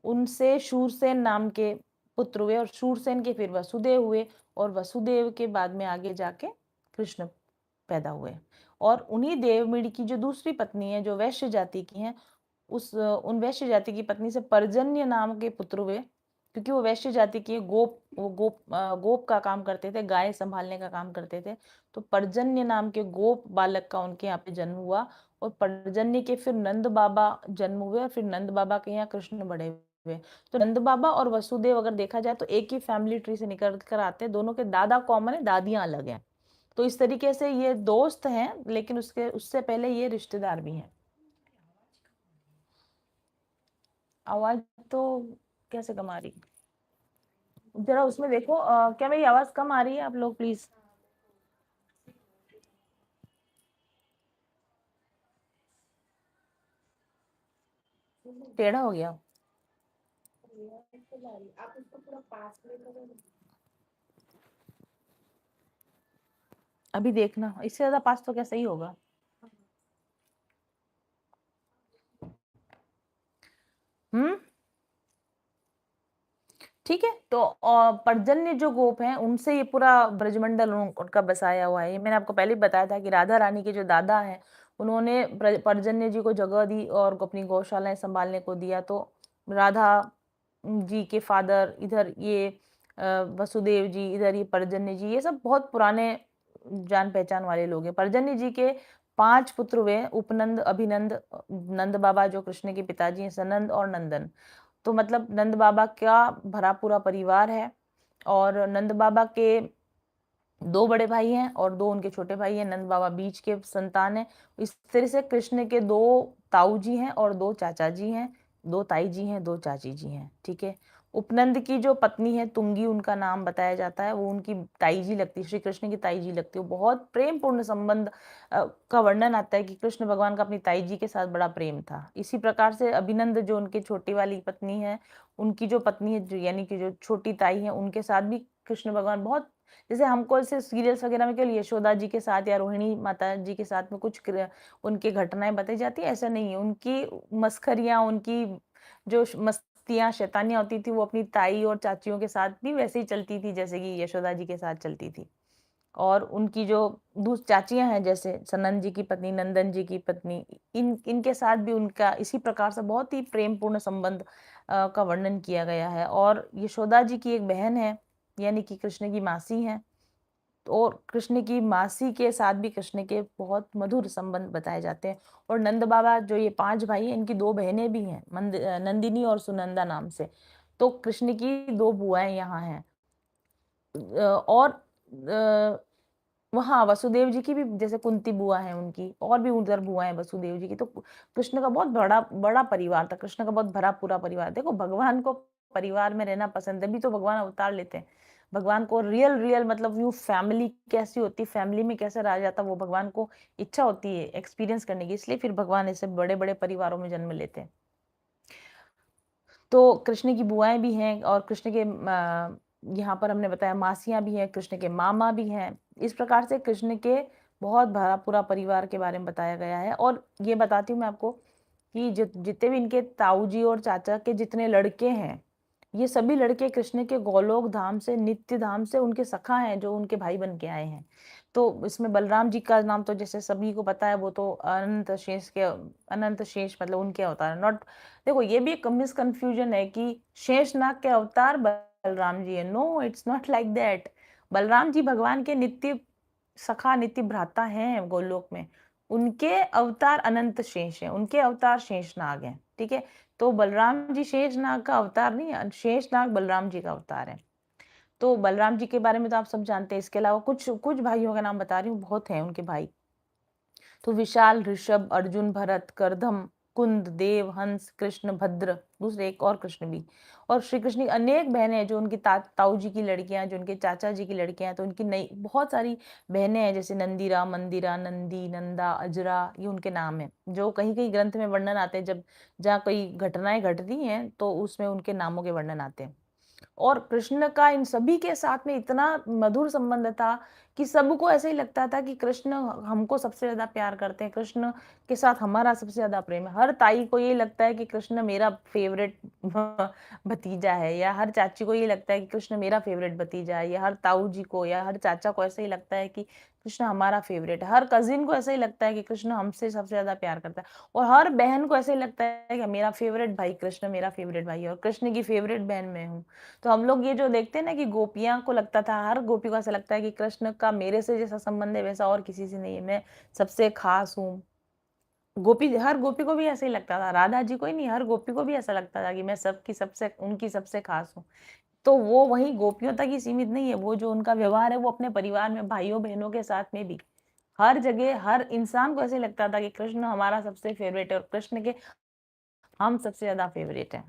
उनसे शूरसेन नाम के पुत्र हुए, और शूरसेन के फिर वसुदेव हुए, और वसुदेव के बाद में आगे जाके कृष्ण पैदा हुए। और उन्हीं देवमीढ़ की जो दूसरी पत्नी है, जो वैश्य जाति की हैं, उन वैश्य जाति की पत्नी से पर्जन्य नाम के पुत्र हुए, क्योंकि वो वैश्य जाति की गोप का काम करते थे, गाय संभालने का काम करते थे। तो पर्जन्य नाम के गोप बालक का उनके यहाँ पे जन्म हुआ, और पर्जन्य के फिर नंद बाबा जन्म हुए, और फिर नंद बाबा के यहाँ कृष्ण बड़े हुए। तो नंद बाबा और वसुदेव अगर देखा जाए तो एक ही फैमिली ट्री से निकल कर आते हैं, दोनों के दादा कॉमन है, दादियां अलग हैं। तो इस तरीके से ये दोस्त हैं, लेकिन उससे पहले ये रिश्तेदार भी हैं। आवाज तो कैसे कम आ रही? जरा उसमें देखो, क्या मेरी आवाज कम आ रही है? आप लोग प्लीज। टेढ़ा हो गया। अभी देखना, इससे ज्यादा पास तो क्या सही होगा? हम्म। ठीक है। तो पर्जन्य जो गोप हैं, उनसे ये पूरा ब्रजमंडल उनका बसाया हुआ है। ये मैंने आपको पहले ही बताया था कि राधा रानी के जो दादा हैं, उन्होंने पर्जन्य जी को जगह दी और अपनी गौशालाएं संभालने को दिया। तो राधा जी के फादर इधर ये वसुदेव जी, इधर ये पर्जन्य जी, ये सब बहुत पुराने जान पहचान वाले लोग हैं। पर्जन्य जी के 5 पुत्र हुए, उपनंद, अभिनंद, नंद बाबा जो कृष्ण के पिताजी हैं, सनंद और नंदन। तो मतलब नंद बाबा का भरा पूरा परिवार है। और नंद बाबा के 2 बड़े भाई हैं और 2 उनके छोटे भाई हैं। नंद बाबा बीच के संतान हैं। इस तरह से कृष्ण के 2 ताऊ जी हैं और 2 चाचा जी हैं, 2 ताई जी हैं, 2 चाची जी हैं। ठीक है। उपनंद की जो पत्नी है तुंगी, उनका नाम बताया जाता है, वो उनकी ताई जी लगती है, श्री कृष्ण की ताई जी लगती है। वो बहुत प्रेम पूर्ण संबंध का वर्णन आता है कि कृष्ण भगवान का अपनी ताई जी के साथ बड़ा प्रेम था। इसी प्रकार से अभिनंद जो उनकी छोटी वाली पत्नी है, उनकी जो पत्नी है, जो यानी कि जो छोटी ताई है, उनके साथ भी कृष्ण भगवान बहुत, जैसे हमको ऐसे सीरियल्स वगैरह में केवल यशोदा जी के साथ या रोहिणी माता जी के साथ में कुछ उनकी घटनाएं बताई जाती है, ऐसा नहीं है। उनकी मस्खरियां, उनकी जो मस्तियां, शैतानियां होती थी, वो अपनी ताई और चाचियों के साथ भी वैसे ही चलती थी जैसे कि यशोदा जी के साथ चलती थी। और उनकी जो चाचियां हैं, जैसे सनंद जी की पत्नी, नंदन जी की पत्नी, इनके साथ भी उनका इसी प्रकार से बहुत ही प्रेम पूर्ण संबंध का वर्णन किया गया है। और यशोदा जी की एक बहन है, यानी कि कृष्ण की मासी है। और कृष्ण की मासी के साथ भी कृष्ण के बहुत मधुर संबंध बताए जाते हैं। और नंद बाबा जो ये 5 भाई हैं, इनकी 2 बहनें भी हैं, नंदिनी और सुनंदा नाम से। तो कृष्ण की 2 बुआएँ यहाँ हैं। और वहाँ वसुदेव जी की भी जैसे कुंती बुआ है उनकी, और भी उधर बुआ है वसुदेव जी की। तो कृष्ण का बहुत बड़ा बड़ा परिवार था, कृष्ण का बहुत भरा पूरा परिवार। देखो भगवान को परिवार में रहना पसंद है, भी तो भगवान अवतार लेते हैं। भगवान को रियल रियल मतलब यूँ फैमिली कैसी होती है, फैमिली में कैसे रहा जाता है, वो भगवान को इच्छा होती है एक्सपीरियंस करने की, इसलिए फिर भगवान ऐसे बड़े-बड़े परिवारों में जन्म लेते हैं। तो कृष्ण की बुआएँ भी हैं और कृष्ण के यहाँ पर हमने बताया मासियाँ भी हैं, कृष्ण के मामा भी हैं। इस प्रकार से कृष्ण के बहुत भरा पूरा परिवार के बारे में बताया गया है। और ये बताती हूँ मैं आपको कि जितने भी इनके ताऊ जी और चाचा के जितने लड़के हैं, ये सभी लड़के कृष्ण के गोलोक धाम से, नित्य धाम से उनके सखा हैं, जो उनके भाई बन के आए हैं। तो इसमें बलराम जी का नाम तो जैसे सभी को पता है, वो तो अनंत शेष मतलब उनके अवतार है। नॉट, देखो ये भी एक मिसकंफ्यूजन है कि शेषनाग के अवतार बलराम जी है। No, it's not like that. Balram ji भगवान के नित्य सखा, नित्य भ्राता हैं गोलोक में। उनके अवतार अनंत शेष हैं, उनके अवतार शेषनाग हैं, ठीक है। तो बलराम जी शेषनाग का अवतार नहीं है, शेषनाग बलराम जी का अवतार है। तो बलराम जी के बारे में तो आप सब जानते हैं। इसके अलावा कुछ कुछ भाइयों का नाम बता रही हूँ, बहुत हैं उनके भाई। तो विशाल, ऋषभ, अर्जुन, भरत, करदम, कुंद, देव, हंस, कृष्ण, भद्र, दूसरे एक और कृष्ण भी। और श्री कृष्ण की अनेक बहनें हैं, जो उनकी ताऊ जी की लड़कियां, जो उनके चाचा जी की लड़कियां हैं। तो उनकी नई बहुत सारी बहनें हैं, जैसे नंदिरा, मंदिरा, नंदी, नंदा, अजरा, ये उनके नाम है, जो कहीं कहीं ग्रंथ में वर्णन आते हैं। जब जहाँ कोई घटनाएं घटती हैं तो उसमें उनके नामों के वर्णन आते हैं। और कृष्ण का इन सभी के साथ में इतना मधुर संबंध था कि सबको ऐसे ही लगता था कि कृष्ण हमको सबसे ज्यादा प्यार करते हैं, कृष्ण के साथ हमारा सबसे ज्यादा प्रेम है। हर ताई को ये लगता है कि कृष्ण मेरा फेवरेट भतीजा है, या हर चाची को ये लगता है कि कृष्ण मेरा फेवरेट भतीजा है, या हर ताऊ जी को या हर चाचा को ऐसे ही लगता है कि कृष्ण हमारा फेवरेट है। हर कजिन को ऐसे ही लगता है कि कृष्ण हमसे सबसे ज्यादा प्यार करता है। और हर बहन को ऐसे ही लगता है कि मेरा फेवरेट भाई कृष्ण, मेरा फेवरेट भाई है, और कृष्ण की फेवरेट बहन मैं हूँ। तो हम लोग ये जो देखते हैं ना कि गोपियां को लगता था, हर गोपी को ऐसा लगता है कि कृष्ण का मेरे से जैसा संबंध है वैसा और किसी से नहीं है, मैं सबसे खास हूँ। गोपी, हर गोपी को भी ऐसे ही लगता था, राधा जी को ही नहीं, हर गोपी को भी ऐसा लगता था कि मैं सबकी सबसे उनकी सबसे खास हूँ। तो वो वही गोपियों तक ही सीमित नहीं है, वो जो उनका व्यवहार है वो अपने परिवार में भाइयों बहनों के साथ में भी हर जगह हर इंसान को ऐसे लगता था कि कृष्ण हमारा सबसे फेवरेट है और कृष्ण के हम सबसे ज्यादा फेवरेट हैं।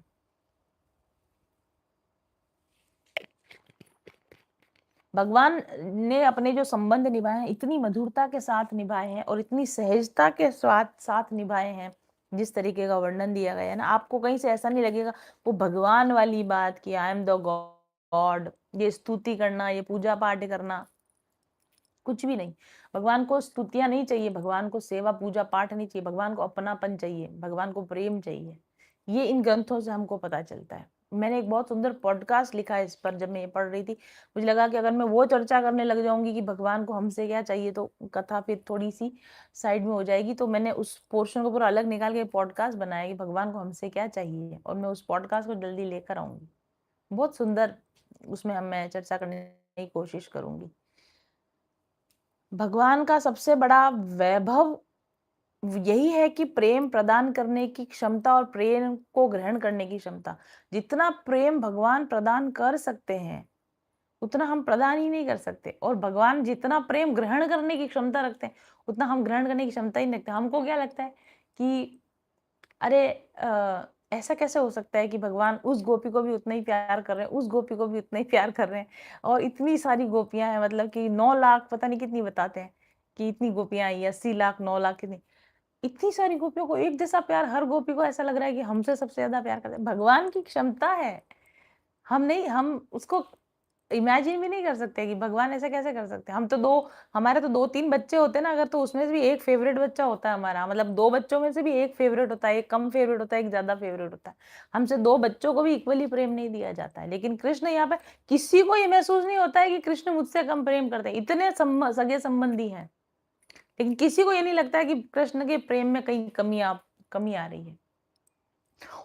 भगवान ने अपने जो संबंध निभाए हैं इतनी मधुरता के साथ निभाए हैं और इतनी सहजता के साथ साथ निभाए हैं, जिस तरीके का वर्णन दिया गया है ना, आपको कहीं से ऐसा नहीं लगेगा वो भगवान वाली बात कि आई एम द गॉड, ये स्तुति करना, ये पूजा पाठ करना, कुछ भी नहीं। भगवान को स्तुतियां नहीं चाहिए, भगवान को सेवा पूजा पाठ नहीं चाहिए, भगवान को अपनापन चाहिए, भगवान को प्रेम चाहिए। ये इन ग्रंथों से हमको पता चलता है। मैंने एक बहुत सुंदर पॉडकास्ट लिखा है इस पर, जब मैं ये पढ़ रही थी मुझे लगा कि अगर मैं वो चर्चा करने लग जाऊंगी कि भगवान को हमसे क्या चाहिए तो कथा फिर थोड़ी सी साइड में हो जाएगी। तो मैंने उस पोर्शन को पूरा अलग निकाल के पॉडकास्ट बनाया कि भगवान को हमसे क्या चाहिए, और मैं उस पॉडकास्ट को जल्दी लेकर आऊंगी। बहुत सुंदर उसमें मैं चर्चा करने की कोशिश करूंगी। भगवान का सबसे बड़ा वैभव यही है कि प्रेम प्रदान करने की क्षमता और प्रेम को ग्रहण करने की क्षमता। जितना प्रेम भगवान प्रदान कर सकते हैं उतना हम प्रदान ही नहीं कर सकते, और भगवान जितना प्रेम ग्रहण करने की क्षमता रखते हैं उतना हम ग्रहण करने की क्षमता ही नहीं रखते। हमको क्या लगता है कि अरे ऐसा कैसे हो सकता है कि भगवान उस गोपी को भी उतना ही प्यार कर रहे हैं, उस गोपी को भी उतना ही प्यार कर रहे हैं, और इतनी सारी गोपियां हैं, मतलब कि 9 लाख पता नहीं कितनी बताते हैं कि इतनी गोपियां आई, 80 लाख, 9 लाख, कितनी इतनी सारी गोपियों को एक जैसा प्यार, हर गोपी को ऐसा लग रहा है कि हमसे सबसे ज्यादा प्यार करते हैं। भगवान की क्षमता है, हम नहीं, हम उसको इमेजिन भी नहीं कर सकते कि भगवान ऐसा कैसे कर सकते हैं। हम तो दो, हमारे तो 2-3 बच्चे होते हैं ना, अगर तो उसमें से भी एक फेवरेट बच्चा होता है हमारा, मतलब 2 बच्चों में से भी एक फेवरेट होता है, एक कम फेवरेट होता है, एक ज्यादा फेवरेट होता है। हमसे 2 बच्चों को भी इक्वली प्रेम नहीं दिया जाता है, लेकिन कृष्ण यहाँ पे किसी को ये महसूस नहीं होता है कि कृष्ण मुझसे कम प्रेम करते हैं। इतने सगे संबंधी हैं, लेकिन किसी को ये नहीं लगता है कि कृष्ण के प्रेम में कहीं कमी आ रही है।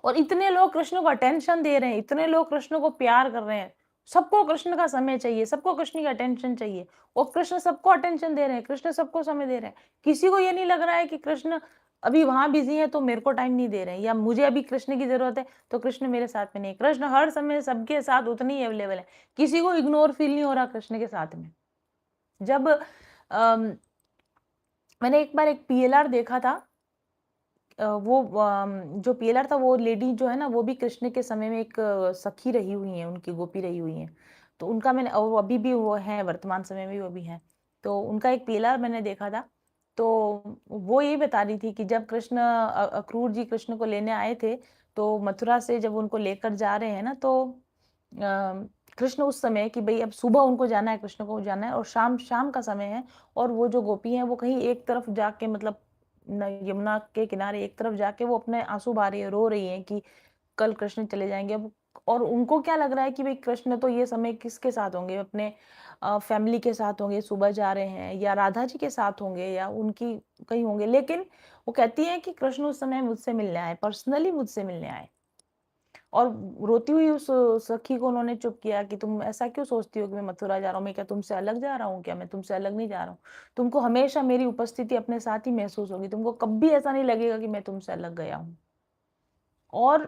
और इतने लोग कृष्ण को अटेंशन दे रहे हैं, इतने लोग कृष्ण को प्यार कर रहे हैं। सबको कृष्ण का समय चाहिए, सबको कृष्ण की अटेंशन चाहिए, और कृष्ण सबको अटेंशन दे रहे हैं, कृष्ण सबको समय दे रहे हैं। किसी को ये नहीं लग रहा है कि कृष्ण अभी वहां बिजी है तो मेरे को टाइम नहीं दे रहे हैं, या मुझे अभी कृष्ण की जरूरत है तो कृष्ण मेरे साथ में नहीं। कृष्ण हर समय सबके साथ उतनी ही अवेलेबल है, किसी को इग्नोर फील नहीं हो रहा कृष्ण के साथ में। जब मैंने एक बार एक पीएलआर देखा था, वो जो पीएलआर था, वो लेडी जो है ना, वो भी कृष्ण के समय में एक सखी रही हुई है, उनकी गोपी रही हुई है। तो उनका मैंने, और अभी भी वो है, वर्तमान समय में वो भी है। तो उनका एक पीएलआर मैंने देखा था। तो वो ये बता रही थी कि जब कृष्ण, अक्रूर जी कृष्ण को लेने आए थे, तो मथुरा से जब उनको लेकर जा रहे हैं ना, तो कृष्ण उस समय कि भाई अब सुबह उनको जाना है, कृष्ण को जाना है, और शाम शाम का समय है, और वो जो गोपी है वो कहीं एक तरफ जाके, मतलब यमुना के किनारे एक तरफ जाके वो अपने आंसू बहा रही है, रो रही है कि कल कृष्ण चले जाएंगे अब। और उनको क्या लग रहा है कि भाई कृष्ण तो ये समय किसके साथ होंगे, अपने फैमिली के साथ होंगे, सुबह जा रहे हैं, या राधा जी के साथ होंगे, या उनकी कहीं होंगे। लेकिन वो कहती है कि कृष्ण उस समय मुझसे मिलने आए, पर्सनली मुझसे मिलने आए। और रोती हुई उस सखी को उन्होंने चुप किया कि तुम ऐसा क्यों सोचती हो कि मैं मथुरा जा रहा हूँ, मैं क्या तुमसे अलग जा रहा हूँ क्या? मैं तुमसे अलग नहीं जा रहा हूँ। तुमको हमेशा मेरी उपस्थिति अपने साथ ही महसूस होगी, तुमको कभी ऐसा नहीं लगेगा कि मैं तुमसे अलग गया हूँ। और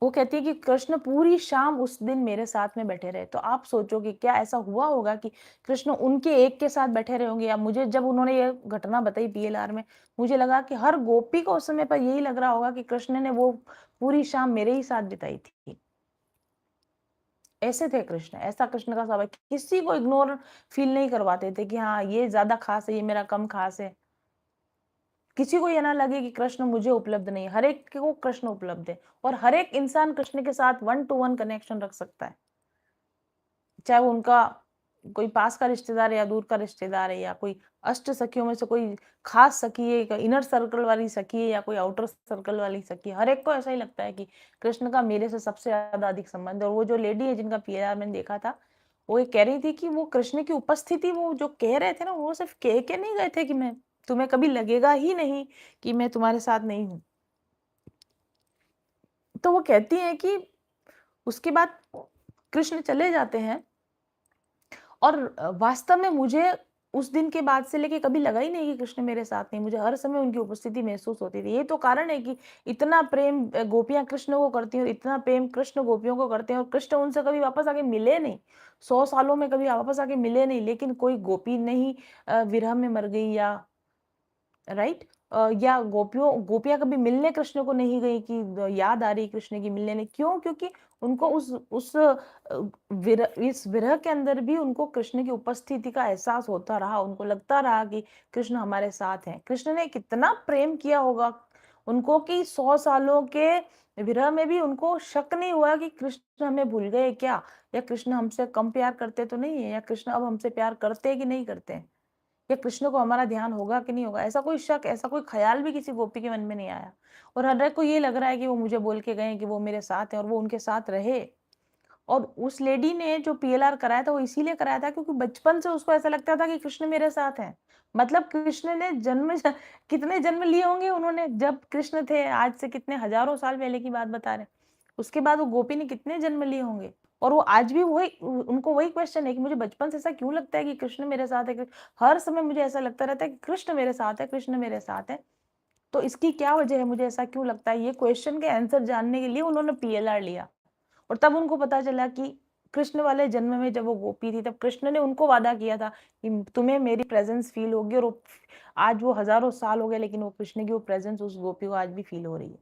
वो कहती है कि कृष्ण पूरी शाम उस दिन मेरे साथ में बैठे रहे। तो आप सोचो कि क्या ऐसा हुआ होगा कि कृष्ण उनके एक के साथ बैठे रहे होंगे? या मुझे जब उन्होंने ये घटना बताई पीएलआर में, मुझे लगा कि हर गोपी को उस समय पर यही लग रहा होगा कि कृष्ण ने वो पूरी शाम मेरे ही साथ बिताई थी। ऐसे थे कृष्ण, ऐसा कृष्ण का स्वभाव, किसी को इग्नोर फील नहीं करवाते थे कि हाँ ये ज्यादा खास है, ये मेरा कम खास है। किसी को ये ना लगे कि कृष्ण मुझे उपलब्ध नहीं है, हर एक को कृष्ण उपलब्ध है। और हर एक इंसान कृष्ण के साथ 1 to 1 कनेक्शन रख सकता है, चाहे वो उनका कोई पास का रिश्तेदार है या दूर का रिश्तेदार है, या कोई अष्ट सखियों में से कोई खास सखी है, इनर सर्कल वाली सखी है, या कोई आउटर सर्कल वाली सखी है। हर एक को ऐसा ही लगता है कि कृष्ण का मेरे से सबसे ज्यादा अधिक संबंध है। और वो जो लेडी है जिनका पीएलआर मैंने देखा था, वो ये कह रही थी कि वो कृष्ण की उपस्थिति, वो जो कह रहे थे ना, वो सिर्फ कह के नहीं गए थे कि मैं, तुम्हें कभी लगेगा ही नहीं कि मैं तुम्हारे साथ नहीं हूँ। तो वो कहती हैं कि उसके बाद कृष्ण चले जाते हैं, और वास्तव में मुझे उस दिन के बाद से लेके कभी लगा ही नहीं कि कृष्ण मेरे साथ नहीं, मुझे हर समय उनकी उपस्थिति महसूस होती थी। ये तो कारण है कि इतना प्रेम गोपियां कृष्ण को करती हैं, और इतना प्रेम कृष्ण गोपियों को करते हैं, और कृष्ण उनसे कभी वापस आके मिले नहीं, 100 सालों में कभी वापस आके मिले नहीं। लेकिन कोई गोपी नहीं विरह में मर गई, या राइट, या गोपियां कभी मिलने कृष्ण को नहीं गई कि याद आ रही कृष्ण की, मिलने नहीं। क्यों? क्योंकि उनको उस इस विरह के अंदर भी उनको कृष्ण की उपस्थिति का एहसास होता रहा, उनको लगता रहा कि कृष्ण हमारे साथ हैं। कृष्ण ने कितना प्रेम किया होगा उनको कि 100 सालों के विरह में भी उनको शक नहीं हुआ कि कृष्ण हमें भूल गए क्या, या कृष्ण हमसे कम प्यार करते तो नहीं है, या कृष्ण अब हमसे प्यार करते हैं कि नहीं करते हैं, या कृष्ण को हमारा ध्यान होगा कि नहीं होगा। ऐसा कोई शक, ऐसा कोई ख्याल भी किसी गोपी के मन में नहीं आया। और हर एक को ये लग रहा है कि वो मुझे बोल के गए कि वो मेरे साथ है, और वो उनके साथ रहे। और उस लेडी ने जो पीएलआर कराया था, वो इसीलिए कराया था क्योंकि बचपन से उसको ऐसा लगता था कि कृष्ण मेरे साथ है। मतलब कृष्ण ने कितने जन्म लिए होंगे उन्होंने, जब कृष्ण थे, आज से कितने हजारों साल पहले की बात बता रहे। उसके बाद वो गोपी ने कितने जन्म लिए होंगे। और वो आज भी वही, उनको वही क्वेश्चन है कि मुझे बचपन से ऐसा क्यों लगता है कि कृष्ण मेरे साथ है, हर समय मुझे ऐसा लगता रहता है कि कृष्ण मेरे साथ है, कृष्ण मेरे साथ है। तो इसकी क्या वजह है, मुझे ऐसा क्यों लगता है? ये क्वेश्चन के आंसर जानने के लिए उन्होंने पीएलआर लिया। और तब उनको पता चला कि कृष्ण वाले जन्म में जब वो गोपी थी, तब कृष्ण ने उनको वादा किया था कि तुम्हें मेरी प्रेजेंस फील होगी। और आज वो हजारों साल हो गए, लेकिन वो कृष्ण की वो प्रेजेंस उस गोपी को आज भी फील हो रही है।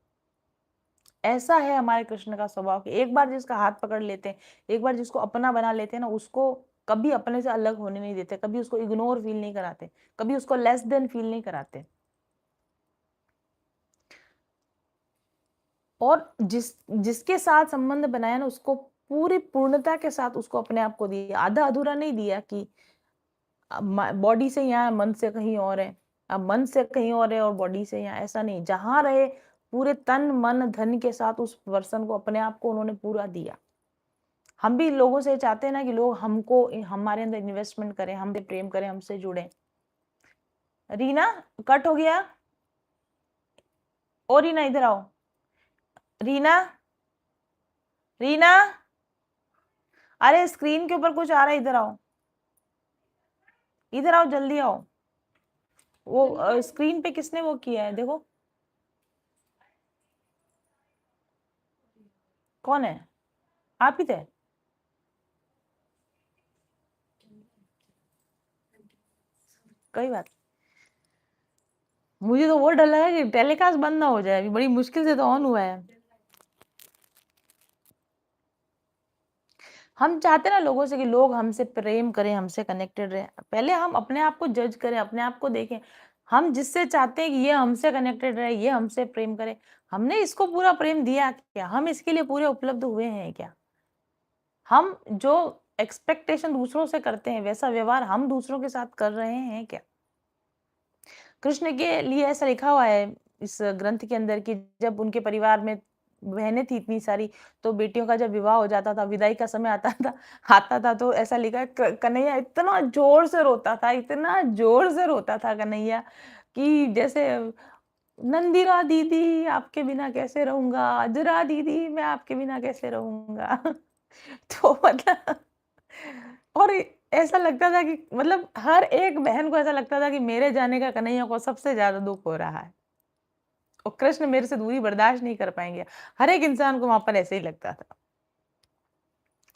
ऐसा है हमारे कृष्ण का स्वभाव कि एक बार जिसका हाथ पकड़ लेते हैं, एक बार जिसको अपना बना लेते हैं ना, उसको कभी अपने से अलग होने नहीं देते, कभी उसको इग्नोर फील नहीं कराते, कभी उसको लेस देन फील नहीं कराते। और जिसके साथ संबंध बनाया ना, उसको पूरी पूर्णता के साथ उसको अपने आप को दिया, आधा अधूरा नहीं दिया कि बॉडी से यहाँ, मन से कहीं और है। अब मन से कहीं और है और बॉडी से यहाँ, ऐसा नहीं। जहां रहे पूरे तन मन धन के साथ उस पर्सन को, अपने आप को उन्होंने पूरा दिया। हम भी लोगों से चाहते हैं ना कि लोग हमको, हमारे अंदर इन्वेस्टमेंट करें, हमसे प्रेम करें, हमसे जुड़े। रीना, कट हो गया। ओ रीना, इधर आओ। रीना, रीना, अरे स्क्रीन के ऊपर कुछ आ रहा है, इधर आओ, इधर आओ, जल्दी आओ। वो स्क्रीन पे किसने वो किया है देखो? कौन है? आप ही थे? कोई बात। मुझे तो वो डर लगा कि टेलीकास्ट बंद ना हो जाए, अभी बड़ी मुश्किल से तो ऑन हुआ है। हम चाहते हैं ना लोगों से कि लोग हमसे प्रेम करें, हमसे कनेक्टेड रहें। पहले हम अपने आप को जज करें, अपने आप को देखें। हम जिससे चाहते हैं कि ये हमसे कनेक्टेड रहे, ये हमसे प्रेम करे, हमने इसको पूरा प्रेम दिया क्या? हम इसके लिए पूरे उपलब्ध हुए हैं क्या? हम जो एक्सपेक्टेशन दूसरों से करते हैं, वैसा व्यवहार हम दूसरों के साथ कर रहे हैं क्या? कृष्ण के लिए ऐसा लिखा हुआ है इस ग्रंथ के अंदर कि जब उनके परिवार में बहनें थी इतनी सारी, तो बेटियों का जब विवाह हो जाता था, विदाई का समय आता था तो ऐसा लिखा है कन्हैया इतना ज़ोर से रोता था, इतना ज़ोर से रोता था कन्हैया कि जैसे नंदिरा दीदी आपके बिना कैसे रहूँगा, अजरा दीदी मैं आपके बिना कैसे रहूँगा। तो मतलब और ऐसा लगता था कि मतलब हर एक बहन को ऐसा लगता था कि मेरे जाने का कन्हैया को सबसे ज़्यादा दुःख हो रहा है और कृष्ण मेरे से दूरी बर्दाश्त नहीं कर पाएँगे। हर एक इंसान को वहाँ पर ऐसे ही लगता था।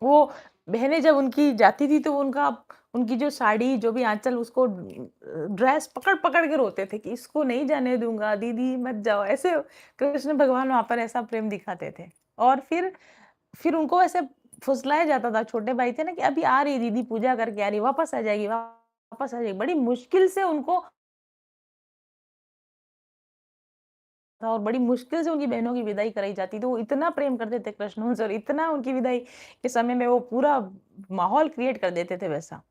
वो बहनें जब उनकी जाती थी तो उनका उनकी जो साड़ी, जो भी आँचल उसको ड्रेस पकड़-पकड़ के रोते थे कि इसको नहीं जाने दूँगा, दीदी मत जाओ। ऐसे कृष्ण भगवान वहाँ पर ऐसा प्रेम दिखाते थे। और फिर उनको ऐसे फुसलाया जाता था, छोटे भाई थे ना कि अभी आ रही है दीदी पूजा करके आ रही है, वापस आ जाएगी, वापस आ जाएगी। बड़ी मुश्किल से उनको था और बड़ी मुश्किल से उनकी बहनों की विदाई कराई जाती। तो वो इतना प्रेम करते थे कृष्ण उनसे और इतना उनकी विदाई के समय में वो पूरा माहौल क्रिएट कर देते थे वैसा।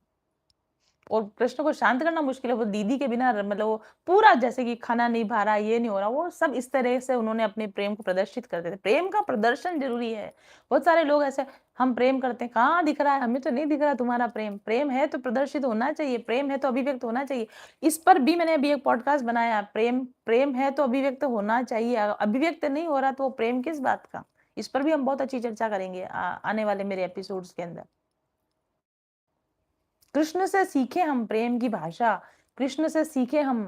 और कृष्ण को शांत करना मुश्किल है, वो दीदी के बिना मतलब वो पूरा जैसे कि खाना नहीं भा रहा, ये नहीं हो रहा, वो सब इस तरह से उन्होंने अपने प्रेम को प्रदर्शित करते थे। प्रेम का प्रदर्शन ज़रूरी है। बहुत सारे लोग ऐसे हम प्रेम करते हैं, कहाँ दिख रहा है? हमें तो नहीं दिख रहा तुम्हारा प्रेम। प्रेम है तो प्रदर्शित होना चाहिए, प्रेम है तो अभिव्यक्त होना चाहिए। इस पर भी मैंने अभी एक पॉडकास्ट बनाया, प्रेम प्रेम है तो अभिव्यक्त होना चाहिए। अभिव्यक्त नहीं हो रहा तो वो प्रेम किस बात का? इस पर भी हम बहुत अच्छी चर्चा करेंगे आने वाले मेरे एपिसोड्स के अंदर। कृष्ण से सीखें हम प्रेम की भाषा, कृष्ण से सीखें हम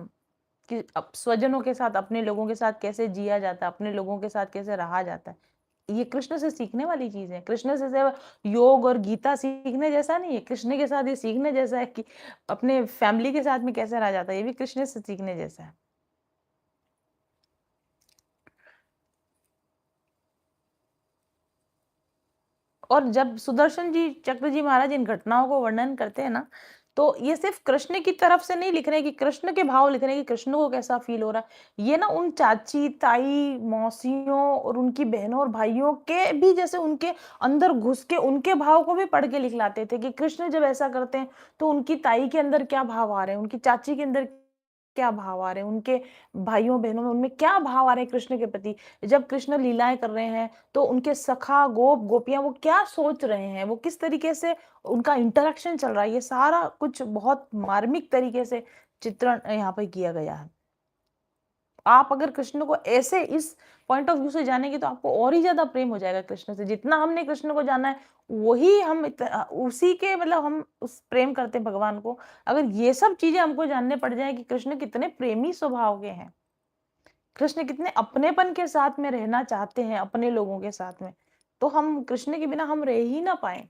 कि स्वजनों के साथ, अपने लोगों के साथ कैसे जिया जाता है, अपने लोगों के साथ कैसे रहा जाता है। ये कृष्ण से सीखने वाली चीज़ है। कृष्ण से सिर्फ योग और गीता सीखने जैसा नहीं है, कृष्ण के साथ ये सीखने जैसा है कि अपने फैमिली के साथ में कैसे रहा जाता है, ये भी कृष्ण से सीखने जैसा है। और जब सुदर्शन जी चक्र जी महाराज इन घटनाओं को वर्णन करते हैं ना, तो ये सिर्फ़ कृष्ण की तरफ से नहीं लिख रहे हैं कि कृष्ण के भाव लिख रहे हैं कि कृष्ण को कैसा फ़ील हो रहा है। ये ना उन चाची, ताई, मौसियों और उनकी बहनों और भाइयों के भी जैसे उनके अंदर घुस के उनके भाव को भी पढ़ के लिखलाते थे कि कृष्ण जब ऐसा करते हैं, तो उनकी ताई के अंदर क्या भाव आ रहे हैं, उनकी चाची के अंदर क्या भाव आ रहे हैं, उनके भाइयों-बहनों में उनमें क्या भाव आ रहे हैं कृष्ण के प्रति। जब कृष्ण लीलाएँ कर रहे हैं तो उनके सखा, गोप, गोपियाँ वो क्या सोच रहे हैं, वो किस तरीके से उनका इंटरेक्शन चल रहा है, ये सारा कुछ बहुत मार्मिक तरीके से चित्रण यहाँ पे किया गया है। आप अगर कृष्ण को ऐसे इस पॉइंट ऑफ व्यू से जानेंगे तो आपको और ही ज़्यादा प्रेम हो जाएगा कृष्ण से। जितना हमने कृष्ण को जाना है, वही हम उसी के मतलब हम उस प्रेम करते हैं भगवान को। अगर ये सब चीज़ें हमको जानने पड़ जाएँ कि कृष्ण कितने प्रेमी स्वभाव के हैं, कृष्ण कितने अपनेपन के साथ में रहना चाहते हैं अपने लोगों के साथ में, तो हम कृष्ण के बिना हम रह ही ना पाएँ।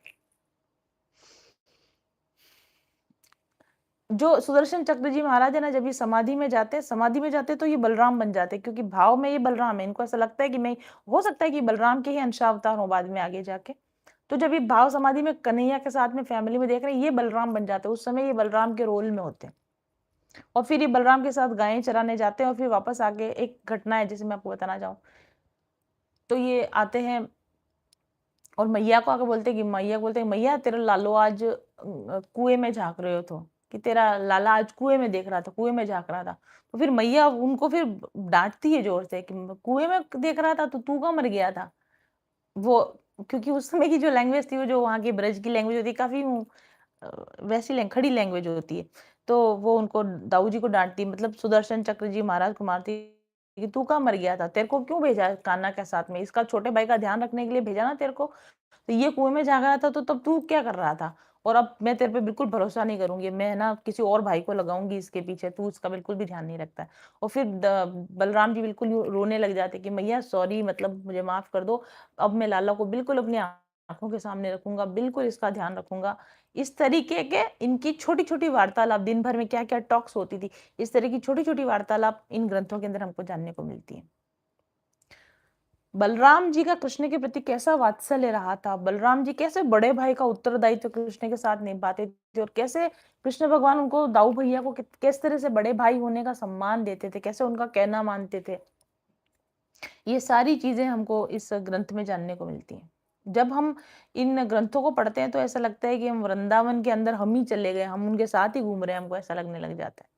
जो सुदर्शन चक्र जी महाराज है ना, जब ये समाधि में जाते हैं तो ये बलराम बन जाते हैं क्योंकि भाव में ये बलराम है। इनको ऐसा लगता है कि मैं हो सकता है कि बलराम के ही अंशावतार हों बाद में आगे जाके। तो जब ये भाव समाधि में कन्हैया के साथ में फैमिली में देख रहे हैं, ये बलराम बन जाते हैं। उस समय ये बलराम के रोल में होते हैं और फिर ये बलराम के साथ गायें चराने जाते हैं और फिर वापस आके एक घटना है जिसे मैं आपको बताना चाहूँ। तो ये आते हैं और मैया को आके बोलते हैं कि मैया बोलते हैं, "मैया तेरा लालो आज कुएँ में झाँक रहे हो तो, कि तेरा लाला आज कुएँ में देख रहा था, कुएँ में झाँक रहा था।" तो फिर मैया उनको फिर डाँटती है ज़ोर से कि "कुएँ में देख रहा था तो तू कहाँ मर गया था?" वो क्योंकि उस समय की जो लैंग्वेज थी, वो जो वहाँ की ब्रज की लैंग्वेज होती है, काफ़ी वैसी खड़ी लैंग्वेज होती है। तो वो उनको दाऊ जी को डाँटती मतलब सुदर्शन चक्र जी महाराज को मारती कि तू कहाँ मर गया था? तेरे को क्यों भेजा है कान्हा के साथ में? इसका छोटे भाई का ध्यान रखने के लिए भेजा ना तेरे को। तो ये कुएँ में जा रहा था तो तब तू क्या कर रहा था? और अब मैं तेरे पे बिल्कुल भरोसा नहीं करूँगी। मैं ना किसी और भाई को लगाऊँगी इसके पीछे, तू उसका बिल्कुल भी ध्यान नहीं रखता है। और फिर द बलराम जी बिल्कुल यूँ रोने लग जाते कि मैया सॉरी, मतलब मुझे माफ़ कर दो। अब मैं लाला को बिल्कुल अपनी आँखों के सामने रखूँगा, बिल्कुल इसका ध्यान रखूँगा। इस तरीके के इनकी छोटी-छोटी वार्तालाप दिन भर में क्या-क्या टॉक्स होती थी, इस तरह की छोटी-छोटी वार्तालाप इन ग्रंथों के अंदर हमको जानने को मिलती है। बलराम जी का कृष्ण के प्रति कैसा वात्सल्य रहा था, बलराम जी कैसे बड़े भाई का उत्तरदायित्व कृष्ण के साथ निभाते थे और कैसे कृष्ण भगवान उनको दाऊ भैया को किस तरह से बड़े भाई होने का सम्मान देते थे, कैसे उनका कहना मानते थे। ये सारी चीजें हमको इस ग्रंथ में जानने को मिलती हैं। जब हम इन ग्रंथों को पढ़ते हैं तो ऐसा लगता है कि हम वृंदावन के अंदर हम ही चले गए, हम उनके साथ ही घूम रहे हैं, हमको ऐसा लगने लग जाता है।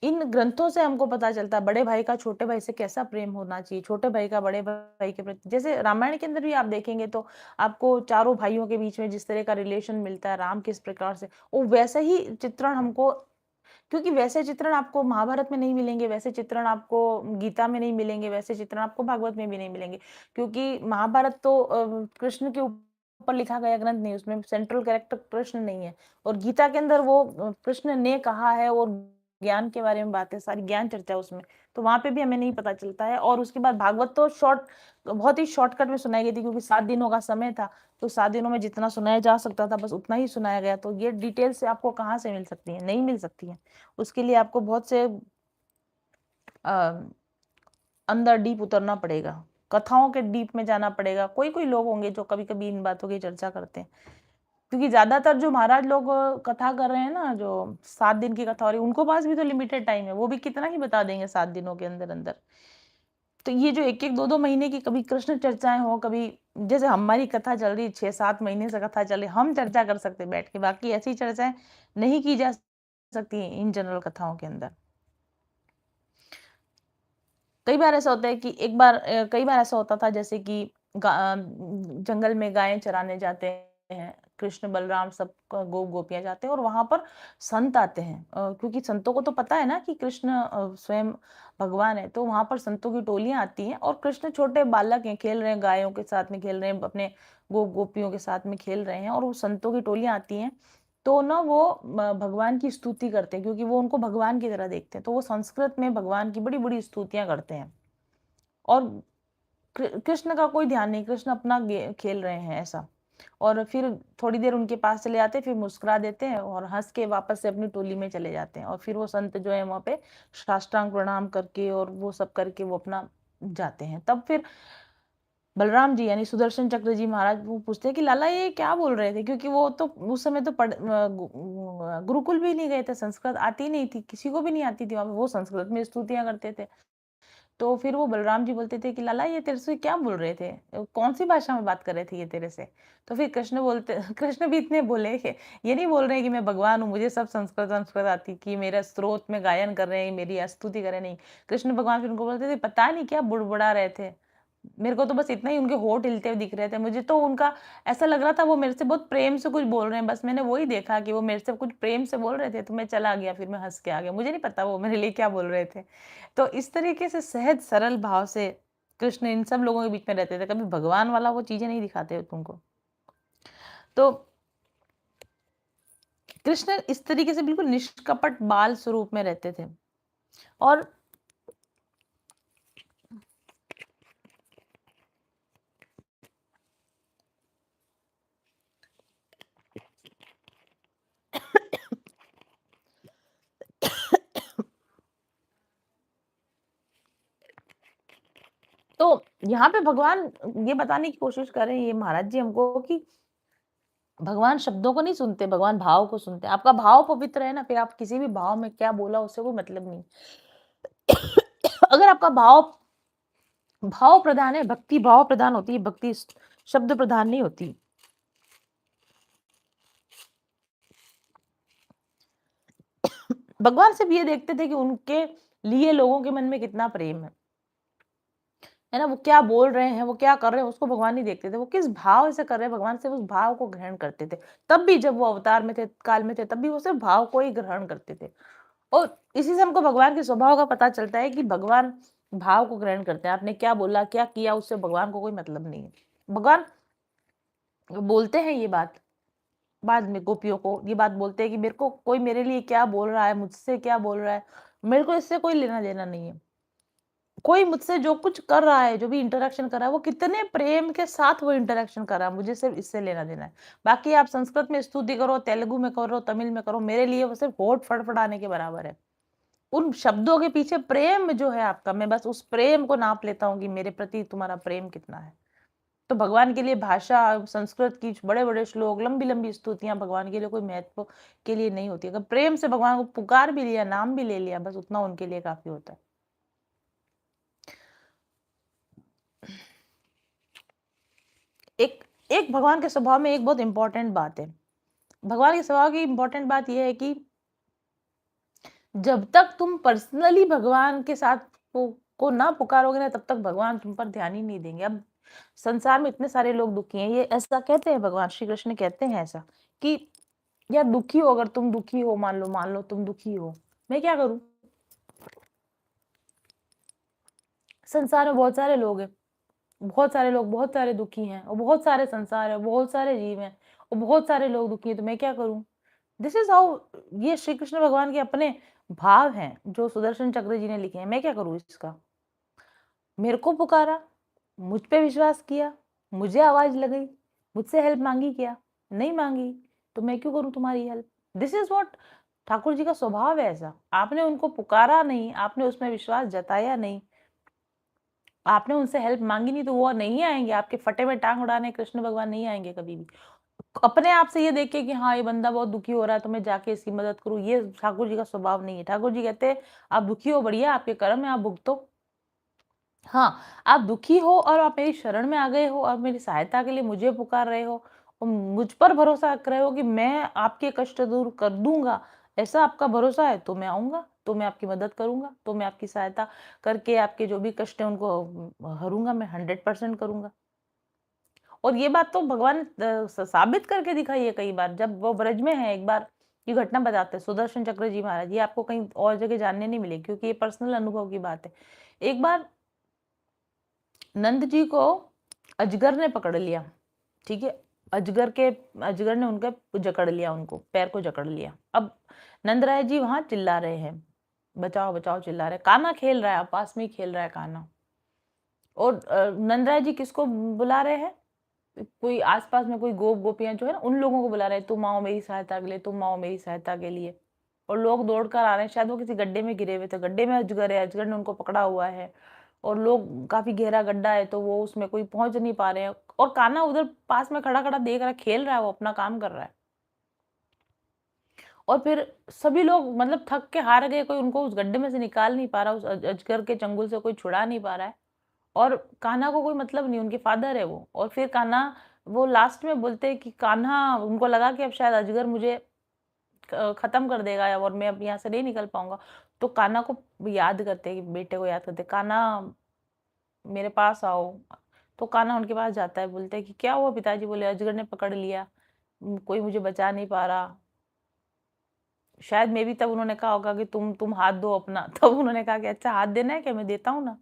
इन ग्रंथों से हमको पता चलता है बड़े भाई का छोटे भाई से कैसा प्रेम होना चाहिए, छोटे भाई का बड़े भाई के प्रति। जैसे रामायण के अंदर भी आप देखेंगे तो आपको चारों भाइयों के बीच में जिस तरह का रिलेशन मिलता है, राम किस प्रकार से, वो वैसा ही चित्रण हमको, क्योंकि वैसे चित्रण आपको महाभारत में नहीं मिलेंगे, वैसे चित्रण आपको गीता में नहीं मिलेंगे, वैसे चित्रण आपको भागवत में भी नहीं मिलेंगे। क्योंकि महाभारत तो कृष्ण के ऊपर लिखा गया ग्रंथ नहीं, उसमें सेंट्रल कैरेक्टर कृष्ण नहीं है। और गीता के अंदर वो कृष्ण ने कहा है और ज्ञान के बारे में बातें सारी ज्ञान चर्चा है उसमें, तो वहां पे भी हमें नहीं पता चलता है। और उसके बाद भागवत तो बहुत ही शॉर्टकट में सुनाई गई थी, क्योंकि 7 दिनों का समय था। तो 7 दिनों में जितना सुनाया जा सकता था बस उतना ही सुनाया गया। तो ये डिटेल से आपको कहाँ से मिल सकती है? नहीं मिल सकती है। उसके लिए आपको बहुत से अ, अंदर डीप उतरना पड़ेगा, कथाओं के डीप में जाना पड़ेगा। कोई-कोई लोग होंगे जो कभी-कभी इन बातों की चर्चा करते हैं। क्योंकि ज़्यादातर जो महाराज लोग कथा कर रहे हैं ना, जो 7 दिन की कथा हो रही है, उनको पास भी तो लिमिटेड टाइम है। वो भी कितना ही बता देंगे 7 दिनों के अंदर-अंदर। तो ये जो 1-1, 2-2 महीने की कभी कृष्ण चर्चाएँ हो, कभी जैसे हमारी कथा चल रही है, 6-7 महीने से कथा चल रही है, हम चर्चा कर सकते हैं बैठ के, बाकी ऐसी चर्चाएँ नहीं की जा सकती इन जनरल कथाओं के अंदर। कई बार ऐसा होता है कि कई बार ऐसा होता था जैसे कि जंगल में गायें चराने जाते हैं, कृष्ण बलराम सब गोपियां जाते हैं और वहां पर संत आते हैं, क्योंकि संतों को तो पता है ना कि कृष्ण स्वयं भगवान है। तो वहां पर संतों की टोलियां आती हैं और कृष्ण छोटे बालक हैं, खेल रहे हैं, गायों के साथ में खेल रहे हैं, अपने गोपियों के साथ में खेल रहे हैं और वो संतों की टोलियां आती हैं। तो ना वो भगवान की स्तुति करते हैं, क्योंकि वो उनको भगवान की तरह देखते हैं। तो वो संस्कृत में भगवान की बड़ी-बड़ी स्तुतियाँ करते हैं और कृष्ण का कोई ध्यान नहीं, कृष्ण अपना खेल रहे हैं ऐसा। और फिर थोड़ी देर उनके पास चले जाते हैं, फिर मुस्कुरा देते हैं और हँस के वापस से अपनी टोली में चले जाते हैं। और फिर वो संत जो है वहाँ पे साष्टांग प्रणाम करके और वो सब करके वो अपना जाते हैं। तब फिर बलराम जी यानी सुदर्शन चक्र जी महाराज वो पूछते हैं कि लाला ये क्या बोल रहे थे? क्योंकि वो तो उस समय तो गुरुकुल भी नहीं गए थे, संस्कृत आती नहीं थी, किसी को भी नहीं आती थी वहाँ पे, वो संस्कृत में स्तुतियाँ करते थे। तो फिर वो बलराम जी बोलते थे कि लाला ये तेरे से क्या बोल रहे थे? कौन-सी भाषा में बात कर रहे थे ये तेरे से? तो फिर कृष्ण बोलते कृष्ण भी इतने बोले कि ये नहीं बोल रहे हैं कि मैं भगवान हूँ, मुझे सब संस्कृत-वंस्कृत आती, कि मेरा स्रोत में गायन कर रहे हैं, मेरी स्तुति कर रहे हैं, नहीं। कृष्ण भगवान फिर उनको बोलते थे पता नहीं क्या बुड़बुड़ा रहे थे। मेरे को तो बस इतना ही उनके होंठ हिलते हुए दिख रहे थे। मुझे तो उनका ऐसा लग रहा था वो मेरे से बहुत प्रेम से कुछ बोल रहे हैं। बस मैंने वही देखा कि वो मेरे से कुछ प्रेम से बोल रहे थे तो मैं चला गया, फिर मैं हँस के आ गया। मुझे नहीं पता वो मेरे लिए क्या बोल रहे थे। तो इस तरीके से सहज सरल भाव से कृष्ण इन सब लोगों के बीच में रहते थे। कभी भगवान वाला वो चीज़ें नहीं दिखाते तुमको। तो कृष्ण इस तरीके से बिल्कुल निष्कपट बाल स्वरूप में रहते थे। और तो यहाँ पे भगवान ये बताने की कोशिश कर रहे हैं ये महाराज जी हमको कि भगवान शब्दों को नहीं सुनते, भगवान भाव को सुनते हैं। आपका भाव पवित्र है ना, फिर आप किसी भी भाव में क्या बोला उससे कोई मतलब नहीं। अगर आपका भाव भाव प्रधान है, भक्ति भाव प्रधान होती है, भक्ति शब्द प्रधान नहीं होती। भगवान सिर्फ ये देखते थे कि उनके लिए लोगों के मन में कितना प्रेम है ना? वो क्या बोल रहे हैं, वो क्या कर रहे हैं, उसको भगवान नहीं देखते थे। वो किस भाव से कर रहे हैं, भगवान सिर्फ उस भाव को ग्रहण करते थे। तब भी जब वो अवतार में थे, काल में थे, तब भी वो सिर्फ भाव को ही ग्रहण करते थे। और इसी से हमको भगवान के स्वभाव का पता चलता है कि भगवान भाव को ग्रहण करते हैं। आपने क्या बोला, क्या किया, उससे भगवान को कोई मतलब नहीं है। भगवान बोलते हैं ये बात बाद में गोपियों को, ये बात बोलते हैं कि मेरे को कोई मेरे लिए क्या बोल रहा है, मुझसे क्या बोल रहा है, मेरे को इससे कोई लेना-देना नहीं है। कोई मुझसे जो कुछ कर रहा है, जो भी इंटरैक्शन कर रहा है, वो कितने प्रेम के साथ वो इंटरैक्शन कर रहा है, मुझे सिर्फ़ इससे लेना-देना है। बाकी आप संस्कृत में स्तुति करो, तेलुगु में करो, तमिल में करो, मेरे लिए वो सिर्फ़ होठ फड़फड़ाने के बराबर है। उन शब्दों के पीछे प्रेम जो है आपका, मैं बस उस प्रेम को नाप लेता हूँ कि मेरे प्रति तुम्हारा प्रेम कितना है। तो भगवान के लिए भाषा, संस्कृत की बड़े-बड़े श्लोक, लंबी-लंबी स्तुतियाँ भगवान के लिए कोई महत्व के लिए नहीं होती। अगर प्रेम से भगवान को पुकार भी लिया, नाम भी ले लिया, बस उतना उनके लिए काफ़ी होता है। एक एक भगवान के स्वभाव में एक बहुत इम्पोर्टेंट बात है। भगवान के स्वभाव की इम्पोर्टेंट बात ये है कि जब तक तुम पर्सनली भगवान के साथ को ना पुकारोगे ना, तब तक भगवान तुम पर ध्यान ही नहीं देंगे। अब संसार में इतने सारे लोग दुखी हैं, ये ऐसा कहते हैं, भगवान श्री कृष्ण कहते हैं ऐसा कि यार दुखी हो, अगर तुम दुखी हो, मान लो तुम दुखी हो, मैं क्या करूं? संसार में बहुत सारे लोग हैं, बहुत सारे लोग बहुत सारे दुखी हैं, और बहुत सारे संसार है, बहुत सारे जीव हैं, और बहुत सारे लोग दुखी हैं, तो मैं क्या करूं? दिस इज हाउ, ये श्री कृष्ण भगवान के अपने भाव हैं जो सुदर्शन चक्र जी ने लिखे हैं। मैं क्या करूं इसका? मेरे को पुकारा, मुझ पे विश्वास किया, मुझे आवाज लगाई, मुझसे हेल्प मांगी, क्या नहीं मांगी, तो मैं क्यों करूं तुम्हारी help? This is what Thakur ji का स्वभाव है। ऐसा आपने उनको पुकारा नहीं, आपने उसमें विश्वास जताया नहीं, आपने उनसे हेल्प मांगी नहीं, तो वो नहीं आएंगे आपके फटे में टांग उड़ाने। कृष्ण भगवान नहीं आएंगे कभी भी अपने आप से ये देख के कि हाँ ये बंदा बहुत दुखी हो रहा है तो मैं जाके इसकी मदद करूं। ये ठाकुर जी का स्वभाव नहीं है। ठाकुर जी कहते हैं आप दुखी हो, बढ़िया, आपके कर्म है, आप भुगतो। हाँ, आप दुखी हो और आप मेरी शरण में आ गए हो और मेरी सहायता के लिए मुझे पुकार रहे हो और मुझ पर भरोसा कर रहे हो कि मैं आपके कष्ट दूर कर दूँगा, ऐसा आपका भरोसा है, तो मैं आऊँगा, तो मैं आपकी मदद करूँगा, तो मैं आपकी सहायता करके आपके जो भी कष्ट हैं उनको हरूँगा, मैं 100% करूँगा। और ये बात तो भगवान साबित करके दिखाई है कई बार। जब वो ब्रज में है, एक बार की घटना बताते हैं सुदर्शन चक्र जी महाराज, ये आपको कहीं और जगह जानने नहीं मिलेगी क्योंकि ये पर्सनल अनुभव की बात है। एक बार नंद जी को अजगर ने पकड़ लिया, ठीक है? अजगर ने उनका जकड़ लिया, उनको पैर को जकड़ लिया। अब नंद राय जी वहां चिल्ला रहे हैं, बचाओ बचाओ चिल्ला रहे। कान्हा खेल रहा है, पास में ही खेल रहा है कान्हा। और नंद राय जी किसको बुला रहे हैं? कोई आस-पास में कोई गोपियाँ जो है ना, उन लोगों को बुला रहे हैं, तुम आओ मेरी सहायता के लिए, तुम आओ मेरी सहायता के लिए। और लोग दौड़ कर आ रहे हैं, शायद वो किसी गड्ढे में गिरे हुए थे, गड्ढे में अजगर है, अजगर ने उनको पकड़ा हुआ है और लोग, काफ़ी गहरा गड्ढा है तो वो उसमें कोई पहुँच नहीं पा रहे हैं और कान्हा उधर पास में खड़ा-खड़ा देख रहा है, खेल रहा है, वो अपना काम कर रहा है। और फिर सभी लोग मतलब थक के हार गए, कोई उनको उस गड्ढे में से निकाल नहीं पा रहा, उस अजगर के चंगुल से कोई छुड़ा नहीं पा रहा है। और कान्हा को कोई मतलब नहीं, उनके फादर है वो। और फिर कान्हा, वो लास्ट में बोलते हैं कि कान्हा, उनको लगा कि अब शायद अजगर मुझे खत्म कर देगा और मैं अब यहाँ से नहीं निकल पाऊंगा। तो कान्हा को याद करते हैं, कि बेटे को याद करते हैं, कान्हा मेरे पास आओ। तो कान्हा उनके पास जाता है, बोलते हैं कि क्या हुआ पिताजी? बोले अजगर ने पकड़ लिया, कोई मुझे बचा नहीं पा रहा। शायद मे बी तब उन्होंने कहा होगा कि तुम हाथ दो अपना। तब उन्होंने कहा कि अच्छा हाथ देना है क्या, मैं देता हूँ ना।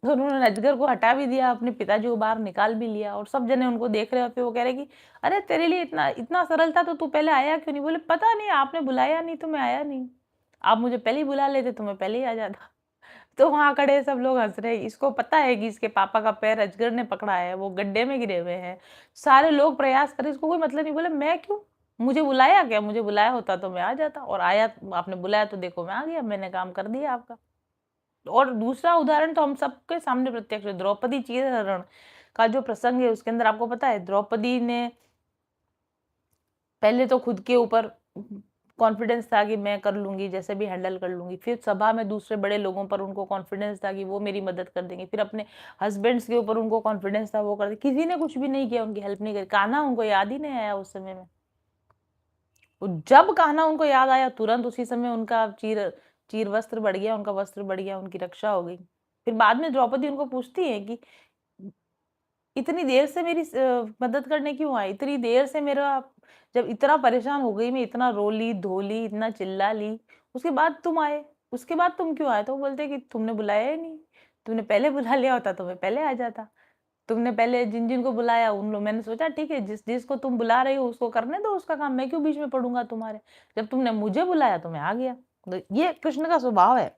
तो उन्होंने अजगर को हटा भी दिया, अपने पिताजी को बाहर निकाल भी लिया और सब जने उनको देख रहे हैं। फिर वो कह रहे कि अरे तेरे लिए इतना इतना सरल था तो तू पहले आया क्यों नहीं? बोले पता नहीं, आपने बुलाया नहीं तो मैं आया नहीं। आप मुझे पहले ही बुला लेते तो मैं पहले ही आ जाता। तो वहाँ खड़े सब लोग हँस रहे हैं। इसको पता है कि इसके पापा का पैर अजगर ने पकड़ा है, वो गड्ढे में गिरे हुए हैं। सारे लोग प्रयास कर रहे, इसको कोई मतलब नहीं। बोले मैं क्यों? मुझे बुलाया क्या? मुझे बुलाया होता तो मैं आ जाता, और आया, आपने बुलाया तो देखो मैं आ गया, मैंने काम कर दिया आपका। और दूसरा उदाहरण तो हम सबके सामने प्रत्यक्ष है, द्रौपदी चीरहरण का जो प्रसंग है उसके अंदर आपको पता है, द्रौपदी ने पहले तो खुद के ऊपर कॉन्फिडेंस था कि मैं कर लूंगी, जैसे भी हैंडल कर लूंगी। फिर सभा में दूसरे बड़े लोगों पर उनको कॉन्फिडेंस था कि वो मेरी मदद कर देंगे। फिर अपने हस्बैंड्स के ऊपर उनको कॉन्फिडेंस था, वो कर दे। किसी ने कुछ भी नहीं किया, उनकी हेल्प नहीं करी। कान्हा उनको याद ही नहीं आया उस समय में। जब कान्हा उनको याद आया, तुरंत उसी समय उनका चीर चीर वस्त्र बढ़ गया, उनका वस्त्र बढ़ गया, उनकी रक्षा हो गई। फिर बाद में द्रौपदी उनको पूछती है कि इतनी देर से मेरी मदद करने क्यों आई? इतनी देर से मेरा जब इतना परेशान हो गई मैं, इतना रोली धोली, इतना चिल्ला ली, उसके बाद तुम आए, उसके बाद तुम क्यों आए? तो वो बोलते कि तुमने बुलाया ही नहीं, तुमने पहले बुला लिया होता तो मैं पहले आ जाता, तुमने पहले जिन जिन को बुलाया उन लोग, मैंने सोचा ठीक है जिस जिसको तुम बुला रही हो उसको करने दो उसका काम, मैं क्यों बीच में पड़ूंगा तुम्हारे, जब तुमने मुझे बुलाया तो मैं आ गया। तो ये कृष्ण का स्वभाव है।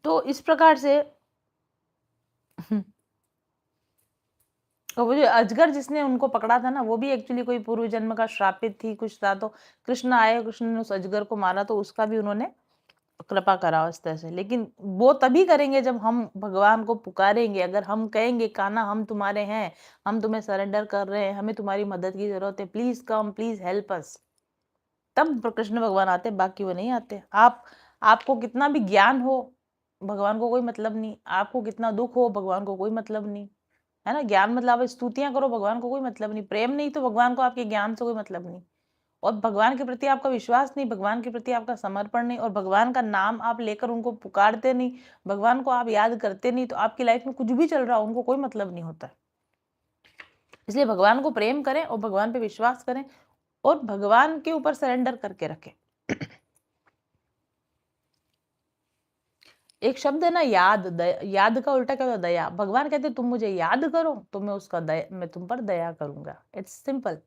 तो इस प्रकार से और वो जो अजगर जिसने उनको पकड़ा था ना, वो भी एक्चुअली कोई पूर्व जन्म का श्रापित थी, कुछ था, तो कृष्ण आए, कृष्ण ने उस अजगर को मारा, तो उसका भी उन्होंने कृपा करा उस तरह से। लेकिन वो तभी करेंगे जब हम भगवान को पुकारेंगे, अगर हम कहेंगे कान्हा हम तुम्हारे हैं, हम तुम्हें सरेंडर कर रहे हैं, हमें तुम्हारी मदद की जरूरत है, please come, please help us, तब कृष्ण भगवान आते, बाकी वो नहीं आते। आपको कितना भी ज्ञान हो, भगवान को कोई मतलब नहीं, आपको कितना दुख हो, भगवान को कोई मतलब नहीं, है ना। ज्ञान मतलब आप स्तुतियां करो, भगवान को कोई मतलब नहीं, प्रेम नहीं तो भगवान को आपके ज्ञान से कोई मतलब नहीं, और भगवान के प्रति आपका विश्वास नहीं, भगवान के प्रति आपका समर्पण नहीं, और भगवान का नाम आप लेकर उनको पुकारते नहीं, भगवान को आप याद करते नहीं, तो आपकी लाइफ में कुछ भी चल रहा हो उनको कोई मतलब नहीं होता है। इसलिए भगवान को प्रेम करें और भगवान पे विश्वास करें और भगवान के ऊपर सरेंडर करके रखें। एक शब्द है ना याद, याद का उल्टा क्या होता है? दया। भगवान कहते तुम मुझे याद करो तो मैं तुम पर दया करूंगा। इट्स सिंपल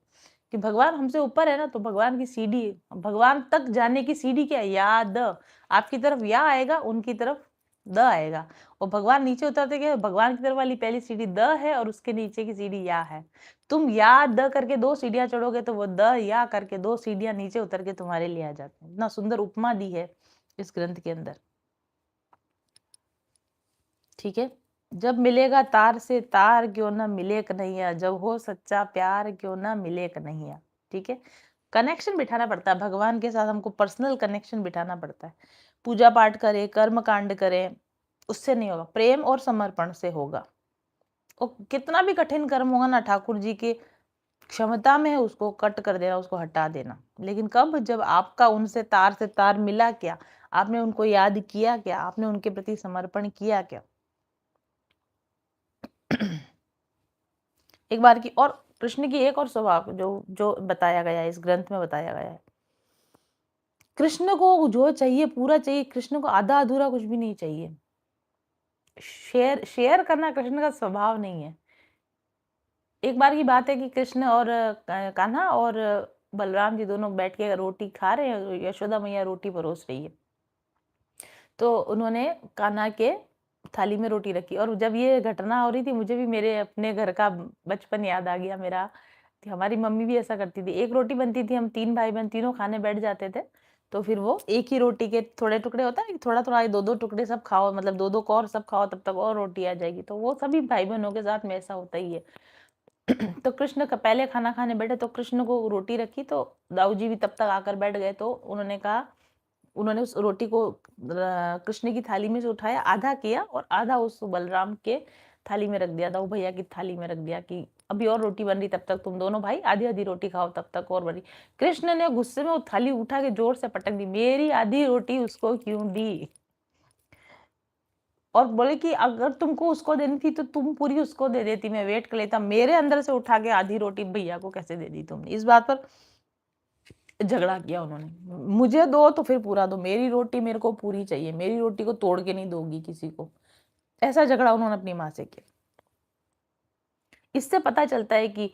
कि भगवान हमसे ऊपर है ना, तो भगवान की सीढ़ी, भगवान तक जाने की सीढ़ी क्या है? याद। आपकी तरफ या आएगा, उनकी तरफ द आएगा, और भगवान नीचे उतरते क्या, भगवान की तरफ वाली पहली सीढ़ी द है और उसके नीचे की सीढ़ी या है। तुम या द करके 2 सीढ़ियां चढ़ोगे तो वो द या करके 2 सीढ़ियां नीचे उतर के तुम्हारे लिए आ जाते हैं। इतना सुंदर उपमा दी है इस ग्रंथ के अंदर। ठीक है। जब मिलेगा तार से तार क्यों ना मिले कन्हैया, जब हो सच्चा प्यार क्यों ना मिले कन्हैया। ठीक है। कनेक्शन बिठाना पड़ता है भगवान के साथ, हमको पर्सनल कनेक्शन बिठाना पड़ता है। पूजा पाठ करें, कर्म कांड करें, उससे नहीं होगा, प्रेम और समर्पण से होगा। और कितना भी कठिन कर्म होगा ना, ठाकुर जी के क्षमता में है उसको कट कर देना, उसको हटा देना। लेकिन कब? जब आपका उनसे तार से तार मिला क्या, आपने उनको याद किया क्या, आपने उनके प्रति समर्पण किया क्या। एक बार की और कृष्ण की एक और स्वभाव जो जो बताया गया है, इस ग्रंथ में बताया गया है, कृष्ण को जो चाहिए पूरा चाहिए, कृष्ण को आधा अधूरा कुछ भी नहीं चाहिए। शेयर शेयर करना कृष्ण का स्वभाव नहीं है। एक बार की बात है कि कृष्ण और कान्हा और बलराम जी दोनों बैठ के रोटी खा रहे हैं, यशोदा मैया रोटी परोस रही है, तो उन्होंने कान्हा के थाली में रोटी रखी। और जब ये घटना हो रही थी, मुझे भी मेरे अपने घर का बचपन याद आ गया मेरा, कि हमारी मम्मी भी ऐसा करती थी। एक रोटी बनती थी, हम 3 भाई बहन तीनों खाने बैठ जाते थे, तो फिर वो एक ही रोटी के थोड़े टुकड़े होता है, थोड़ा थोड़ा 2-2 टुकड़े सब खाओ, मतलब 2-2 को और सब खाओ, तब तक और रोटी आ जाएगी। तो वो सभी भाई बहनों के साथ में ऐसा होता ही है। तो कृष्ण का पहले खाना खाने बैठे, तो कृष्ण को रोटी रखी, तो दाऊ जी भी तब तक आकर बैठ गए। तो उन्होंने कहा, उन्होंने उस रोटी को कृष्ण की थाली में से उठाया, आधा किया और आधा उस बलराम के थाली में रख दिया, दाऊ भैया की थाली में रख दिया कि अभी और रोटी बन रही, तब तक तुम दोनों भाई आधी आधी रोटी खाओ, तब तक और बनी। कृष्ण ने गुस्से में वो थाली उठा के जोर से पटक दी, मेरी आधी रोटी उसको क्यों दी, और बोले कि अगर तुमको उसको देनी थी तो तुम पूरी उसको दे देती, मैं वेट कर लेता, मेरे अंदर से उठा के आधी रोटी भैया को कैसे दे दी तुमने। इस बात पर झगड़ा किया उन्होंने, मुझे दो तो फिर पूरा दो, मेरी रोटी मेरे को पूरी चाहिए, मेरी रोटी को तोड़ के नहीं दोगी किसी को। ऐसा झगड़ा उन्होंने अपनी माँ से किया। इससे पता चलता है कि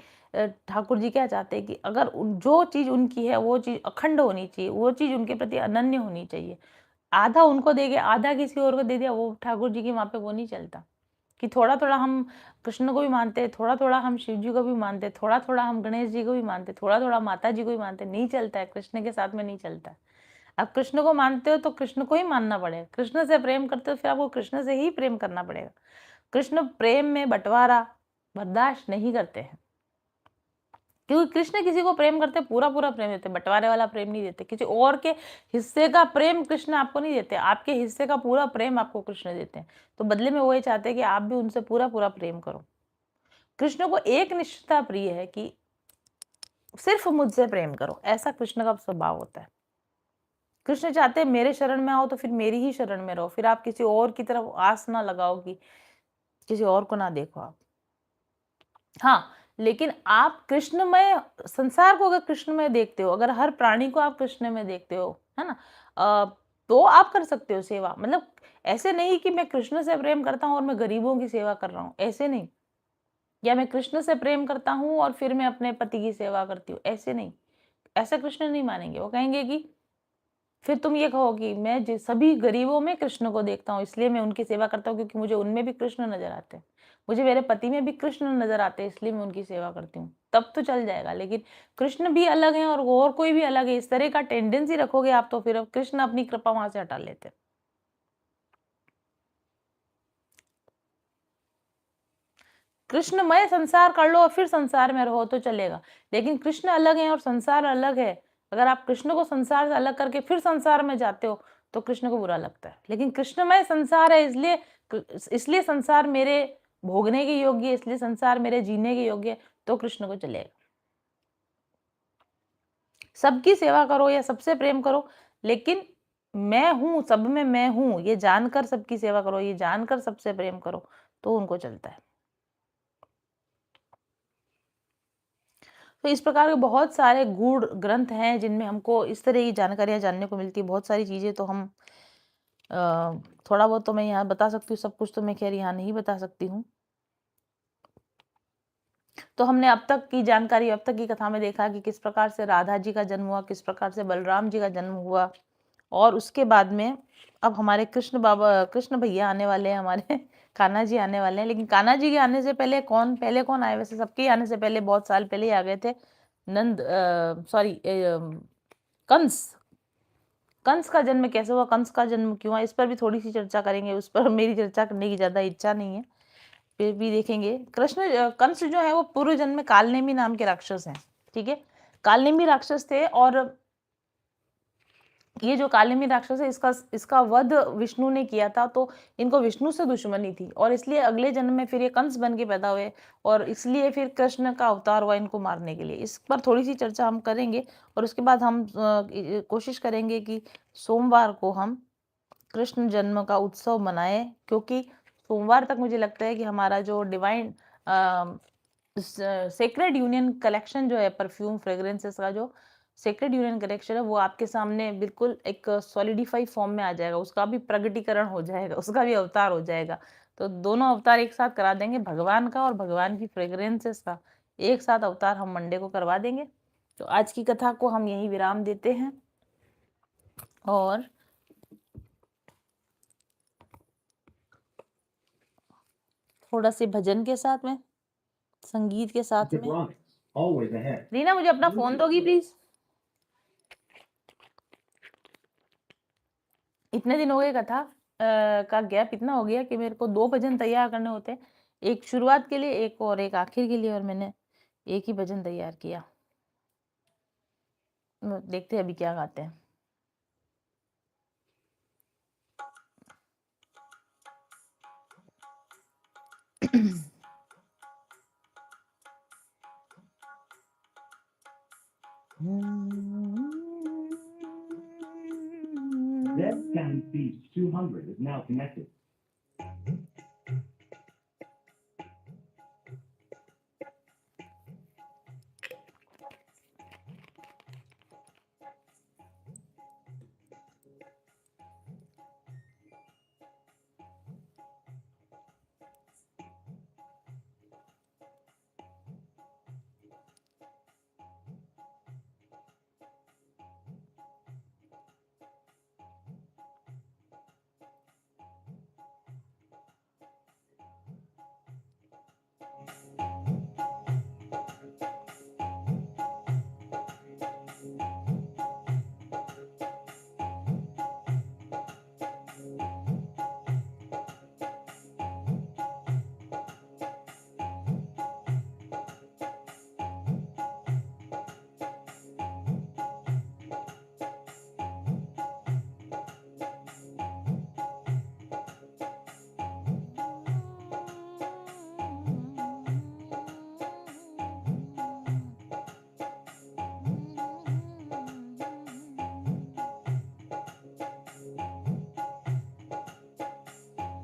ठाकुर जी क्या चाहते हैं कि अगर जो चीज उनकी है वो चीज अखंड होनी चाहिए, वो चीज उनके प्रति अनन्य होनी चाहिए। आधा उनको दे गया, आधा किसी और को दे दिया, वो ठाकुर जी की वहां पे वो नहीं चलता। कि थोड़ा थोड़ा हम कृष्ण को भी मानते हैं, थोड़ा थोड़ा हम शिव जी को भी मानते हैं, थोड़ा थोड़ा हम गणेश जी को भी मानते हैं, थोड़ा थोड़ा माता जी को भी मानते हैं, नहीं चलता है, कृष्ण के साथ में नहीं चलता है। आप कृष्ण को मानते हो तो कृष्ण को ही मानना पड़ेगा, कृष्ण से प्रेम करते हो फिर आपको कृष्ण से ही प्रेम करना पड़ेगा। कृष्ण प्रेम में बंटवारा बर्दाश्त नहीं करते हैं, क्योंकि कृष्ण किसी को प्रेम करते पूरा पूरा प्रेम देते, बंटवारे वाला प्रेम नहीं देते। किसी और के हिस्से का प्रेम कृष्ण आपको नहीं देते, आपके हिस्से का पूरा प्रेम आपको कृष्ण देते हैं। तो बदले में वो ये चाहते हैं कि आप भी उनसे पूरा पूरा प्रेम करो। कृष्ण को एक निश्चितता प्रिय है कि सिर्फ मुझसे प्रेम करो, ऐसा कृष्ण का स्वभाव होता है। कृष्ण चाहते हैं मेरे शरण में आओ तो फिर मेरी ही शरण में रहो, फिर आप किसी और की तरफ आस ना लगाओ कि किसी और को ना देखो आप। हाँ, लेकिन आप कृष्णमय संसार को अगर कृष्णमय देखते हो, अगर हर प्राणी को आप कृष्णमय देखते हो, है ना? तो आप कर सकते हो सेवा। मतलब ऐसे नहीं कि मैं कृष्ण से प्रेम करता हूँ और मैं गरीबों की सेवा कर रहा हूँ, ऐसे नहीं। या मैं कृष्ण से प्रेम करता हूँ और फिर मैं अपने पति की सेवा करती हूँ, ऐसे नहीं। ऐसा कृष्ण नहीं मानेंगे। वो कहेंगे कि फिर तुम ये कहो कि मैं सभी गरीबों में कृष्ण को देखता हूँ, इसलिए मैं उनकी सेवा करता हूँ क्योंकि मुझे उनमें भी कृष्ण नज़र आते हैं। मुझे मेरे पति में भी कृष्ण नज़र आते हैं, इसलिए मैं उनकी सेवा करती हूँ। तब तो चल जाएगा, लेकिन कृष्ण भी अलग हैं और कोई भी अलग है, इस तरह का टेंडेंसी रखोगे आप तो फिर अब कृष्ण अपनी कृपा वहाँ से हटा लेते हैं। कृष्णमय संसार कर लो और फिर संसार में रहो तो चलेगा, लेकिन कृष्ण अलग है और संसार अलग है। अगर आप कृष्ण को संसार से अलग करके फिर संसार में जाते हो तो कृष्ण को बुरा लगता है। लेकिन कृष्णमय संसार है, इसलिए संसार मेरे भोगने के योग्य है, इसलिए संसार मेरे जीने के योग्य है, तो कृष्ण को चलेगा। सबकी सेवा करो या सबसे प्रेम करो, लेकिन मैं हूं, सब में मैं हूं, ये जानकर सबकी सेवा करो, ये जानकर सबसे प्रेम करो, तो उनको चलता है। तो इस प्रकार के बहुत सारे गूढ़ ग्रंथ हैं जिनमें हमको इस तरह की जानकारियाँ जानने को मिलती है। बहुत सारी चीज़ें तो हम थोड़ा बहुत तो मैं यहाँ बता सकती हूँ, सब कुछ तो मैं खैर यहाँ नहीं बता सकती हूँ। तो हमने अब तक की जानकारी, अब तक की कथा में देखा कि किस प्रकार से राधा जी का जन्म हुआ, किस प्रकार से बलराम जी का जन्म हुआ, और उसके बाद में अब हमारे कृष्ण भैया आने वाले हैं, हमारे कान्हा जी आने वाले हैं। लेकिन कान्हा जी के आने से पहले कौन आए? वैसे सबके आने से पहले बहुत साल पहले ही आ गए थे कंस। कंस का जन्म कैसे हुआ, कंस का जन्म क्यों हुआ, इस पर भी थोड़ी सी चर्चा करेंगे। उस पर मेरी चर्चा करने की ज्यादा इच्छा नहीं है, फिर भी देखेंगे। कंस जो है वो पूर्व जन्म में कालनेमी नाम के राक्षस हैं। ठीक है, कालनेमी राक्षस थे, और ये जो कालनेमी राक्षस है इसका वध विष्णु ने किया था, तो इनको विष्णु से दुश्मनी थी, और इसलिए अगले जन्म में फिर ये कंस बन के पैदा हुए, और इसलिए फिर कृष्ण का अवतार हुआ इनको मारने के लिए। इस पर थोड़ी सी चर्चा हम करेंगे, और उसके बाद हम कोशिश करेंगे कि सोमवार को हम कृष्ण जन्म का उत्सव मनाएं, क्योंकि सोमवार तक मुझे लगता है कि हमारा जो डिवाइन सेक्रेड यूनियन कलेक्शन जो है, परफ्यूम फ्रेग्रेंसेस का जो सेक्रेड यूनियन कलेक्शन है, वो आपके सामने बिल्कुल एक सॉलिडिफाई फॉर्म में आ जाएगा, उसका भी प्रगटीकरण हो जाएगा, उसका भी अवतार हो जाएगा। तो दोनों अवतार एक साथ करा देंगे, भगवान का और भगवान की फ्रेग्रेंसेस का एक साथ अवतार हम मंडे को करवा देंगे। तो आज की कथा को हम यही विराम देते हैं, और थोड़ा से भजन के साथ में, संगीत के साथ में। रीना, मुझे अपना फोन दोगी प्लीज? इतने दिन हो गए कथा का गैप इतना हो गया कि मेरे को 2 भजन तैयार करने होते हैं, एक शुरुआत के लिए, एक आखिर के लिए, और मैंने एक ही भजन तैयार किया। देखते हैं अभी क्या गाते हैं। Webcam feed 200 is now connected.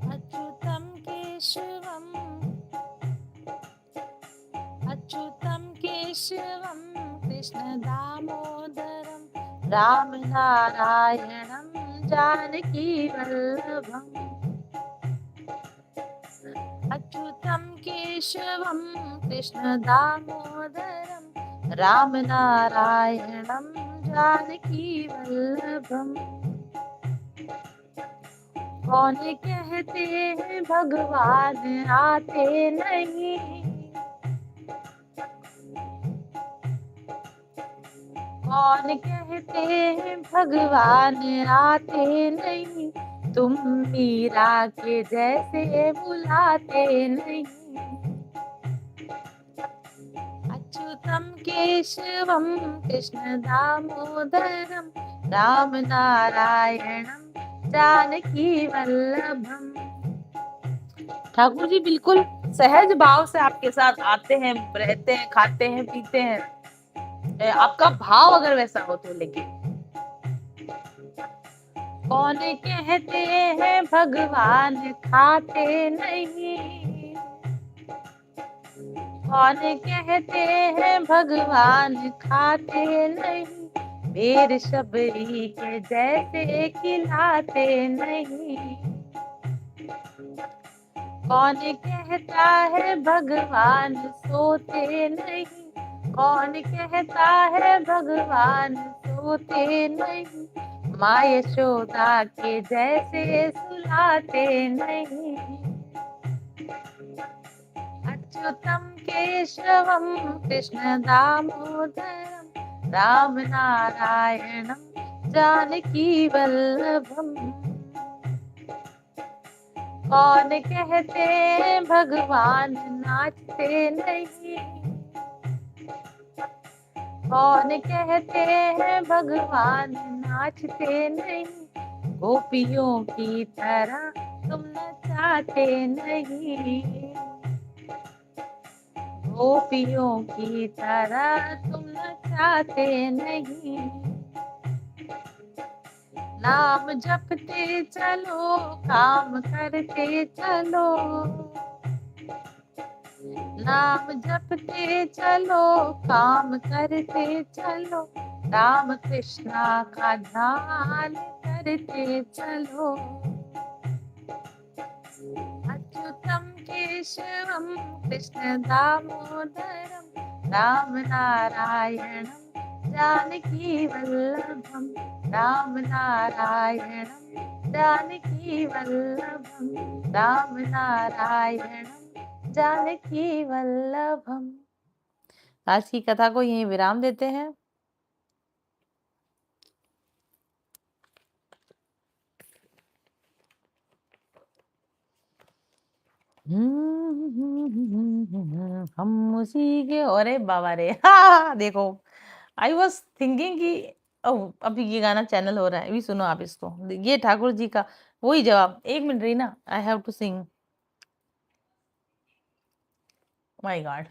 अच्युतं केशवं केशवं कृष्ण दामोदरं राम नारायणं जानकी वल्लभम् अच्युतं केशवं कृष्ण दामोदरं राम नारायणं जानकी वल्लभम् कौन कहते हैं भगवान आते नहीं कौन कहते हैं भगवान आते नहीं तुम मीरा के जैसे बुलाते नहीं अच्युतम केशवम कृष्ण दामोदरम राम नारायणम जानकी वल्लभम। ठाकुर जी बिल्कुल सहज भाव से आपके साथ आते हैं, रहते हैं, खाते हैं, पीते हैं। आपका भाव अगर वैसा हो तो। लेकिन कौन कहते हैं भगवान खाते नहीं कौन कहते हैं भगवान खाते नहीं वीर शबरी के जैसे खिलाते नहीं कौन कहता है भगवान सोते नहीं कौन कहता है भगवान सोते नहीं माँ यशोदा के जैसे सुलाते नहीं अच्युतम केशवम कृष्ण दामोदरम राम नारायणम जानकी वल्लभम कौन कहते हैं भगवान नाचते नहीं कौन कहते हैं भगवान नाचते नहीं गोपियों की तरह तुम नचाते नहीं गोपियों की तरह तुम नचाते नहीं नाम जपते चलो काम करते चलो नाम जपते चलो काम करते चलो राम कृष्णा का ध्यान करते चलो अच्युतम केशवम कृष्ण दामोदरम राम नारायणम जानकी वल्लभम राम नारायणम जानकी वल्लभम राम नारायणम जानकी वल्लभम। आज की कथा को यहीं विराम देते हैं। हम उसी के अरे बाबा रे देखो आई वॉज थिंकिंग कि अभी ये गाना चैनल हो रहा है, अभी सुनो आप इसको। ये ठाकुर जी का वही जवाब। एक मिनट रही ना, I have to sing. My god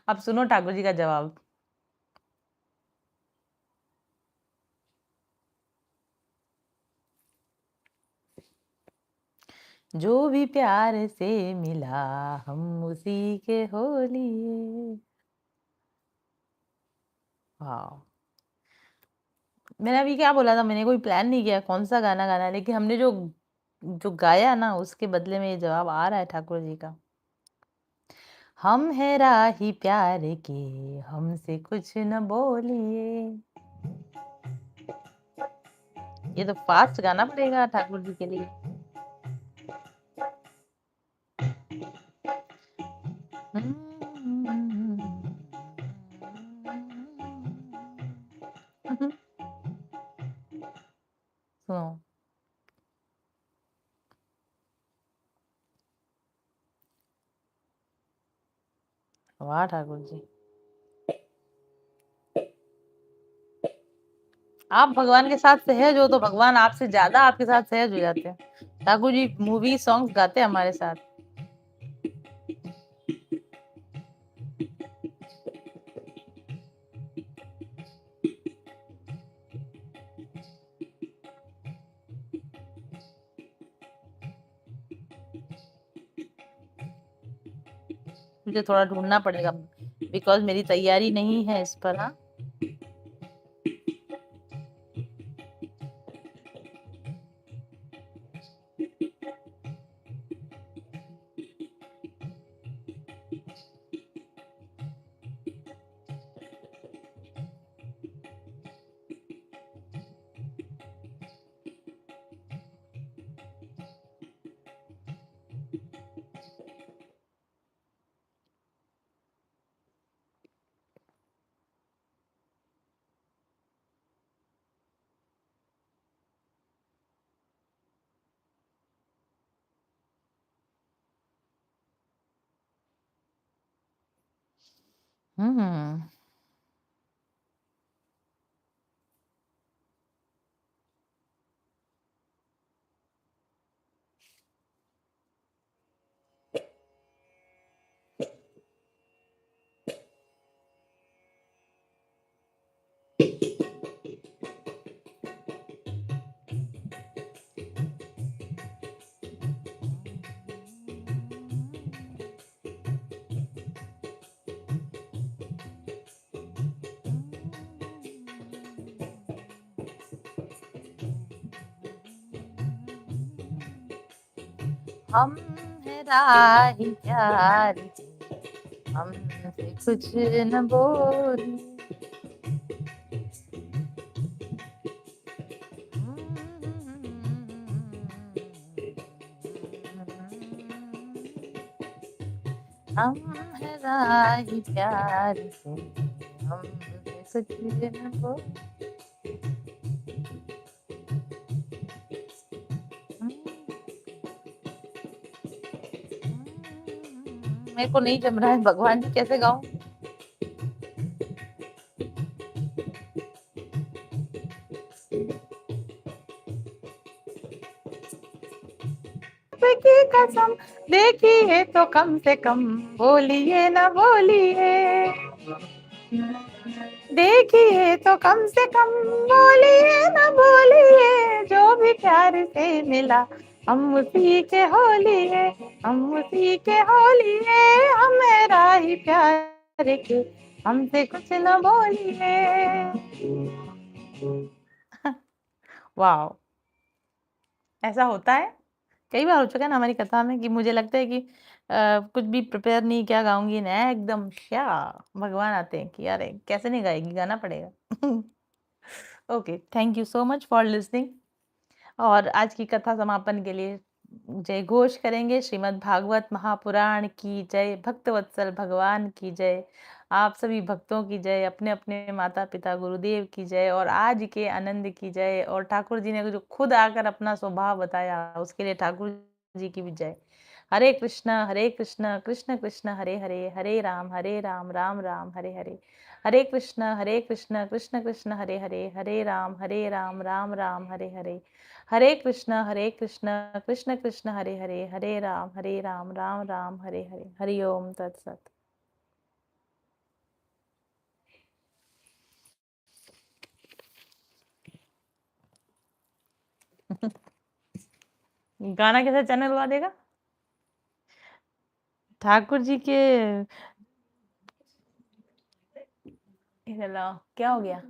अब सुनो ठाकुर जी का जवाब। जो भी प्यार से मिला हम उसी के हो लिए। हाँ, मैंने अभी क्या बोला था, मैंने कोई प्लान नहीं किया कौन सा गाना गाना, लेकिन हमने जो जो गाया ना उसके बदले में ये जवाब आ रहा है ठाकुर जी का। हम है राही प्यार के हमसे कुछ न बोलिए। ये तो फास्ट गाना पड़ेगा ठाकुर जी के लिए। सुनो। वाह ठाकुर जी, आप भगवान के साथ सहज हो तो भगवान आपसे ज्यादा आपके साथ सहज हो जाते हैं। ठाकुर जी मूवी सॉन्ग्स गाते हैं हमारे साथ। मुझे थोड़ा ढूँढना पड़ेगा बिकॉज़ मेरी तैयारी नहीं है इस पर। हाँ। हुँ। हम है राही प्यार की, हमसे कुछ न बोली। हम है राही प्यार के, हमसे कुछ न बोली। मेरे को नहीं जम रहा है, भगवान जी कैसे गाऊँ? की कसम देखिए तो कम से कम बोलिए ना बोलिए। देखिए तो कम से कम बोलिए ना बोलिए, जो भी प्यार से मिला हम उसी के हो लिए, हम उसी के हो लिए। हमें राही प्यार के, हमसे कुछ न बोलिए। वाह! ऐसा होता है? कई बार हो चुका है ना हमारी कथा में कि मुझे लगता है कि कुछ भी प्रिपेयर नहीं किया गाऊँगी ना एकदम क्या भगवान आते हैं कि अरे कैसे नहीं गाएगी, गाना पड़ेगा। Okay, thank you so much for listening. और आज की कथा समापन के लिए जय घोष करेंगे श्रीमद् भागवत महापुराण की जय, भक्तवत्सल भगवान की जय, आप सभी भक्तों की जय, अपने अपने माता पिता गुरुदेव की जय और आज के आनंद की जय। और ठाकुर जी ने जो खुद आकर अपना स्वभाव बताया उसके लिए ठाकुर जी की भी जय। हरे कृष्ण कृष्ण कृष्ण हरे हरे, हरे राम राम राम हरे हरे। हरे कृष्ण कृष्ण कृष्ण हरे हरे, हरे राम राम राम हरे हरे। हरे कृष्ण कृष्ण कृष्ण हरे हरे, हरे राम राम राम हरे हरे। हरि ओम तत्सत। गाना कैसा चैनल हुआ देगा ठाकुर जी के। क्या हो गया?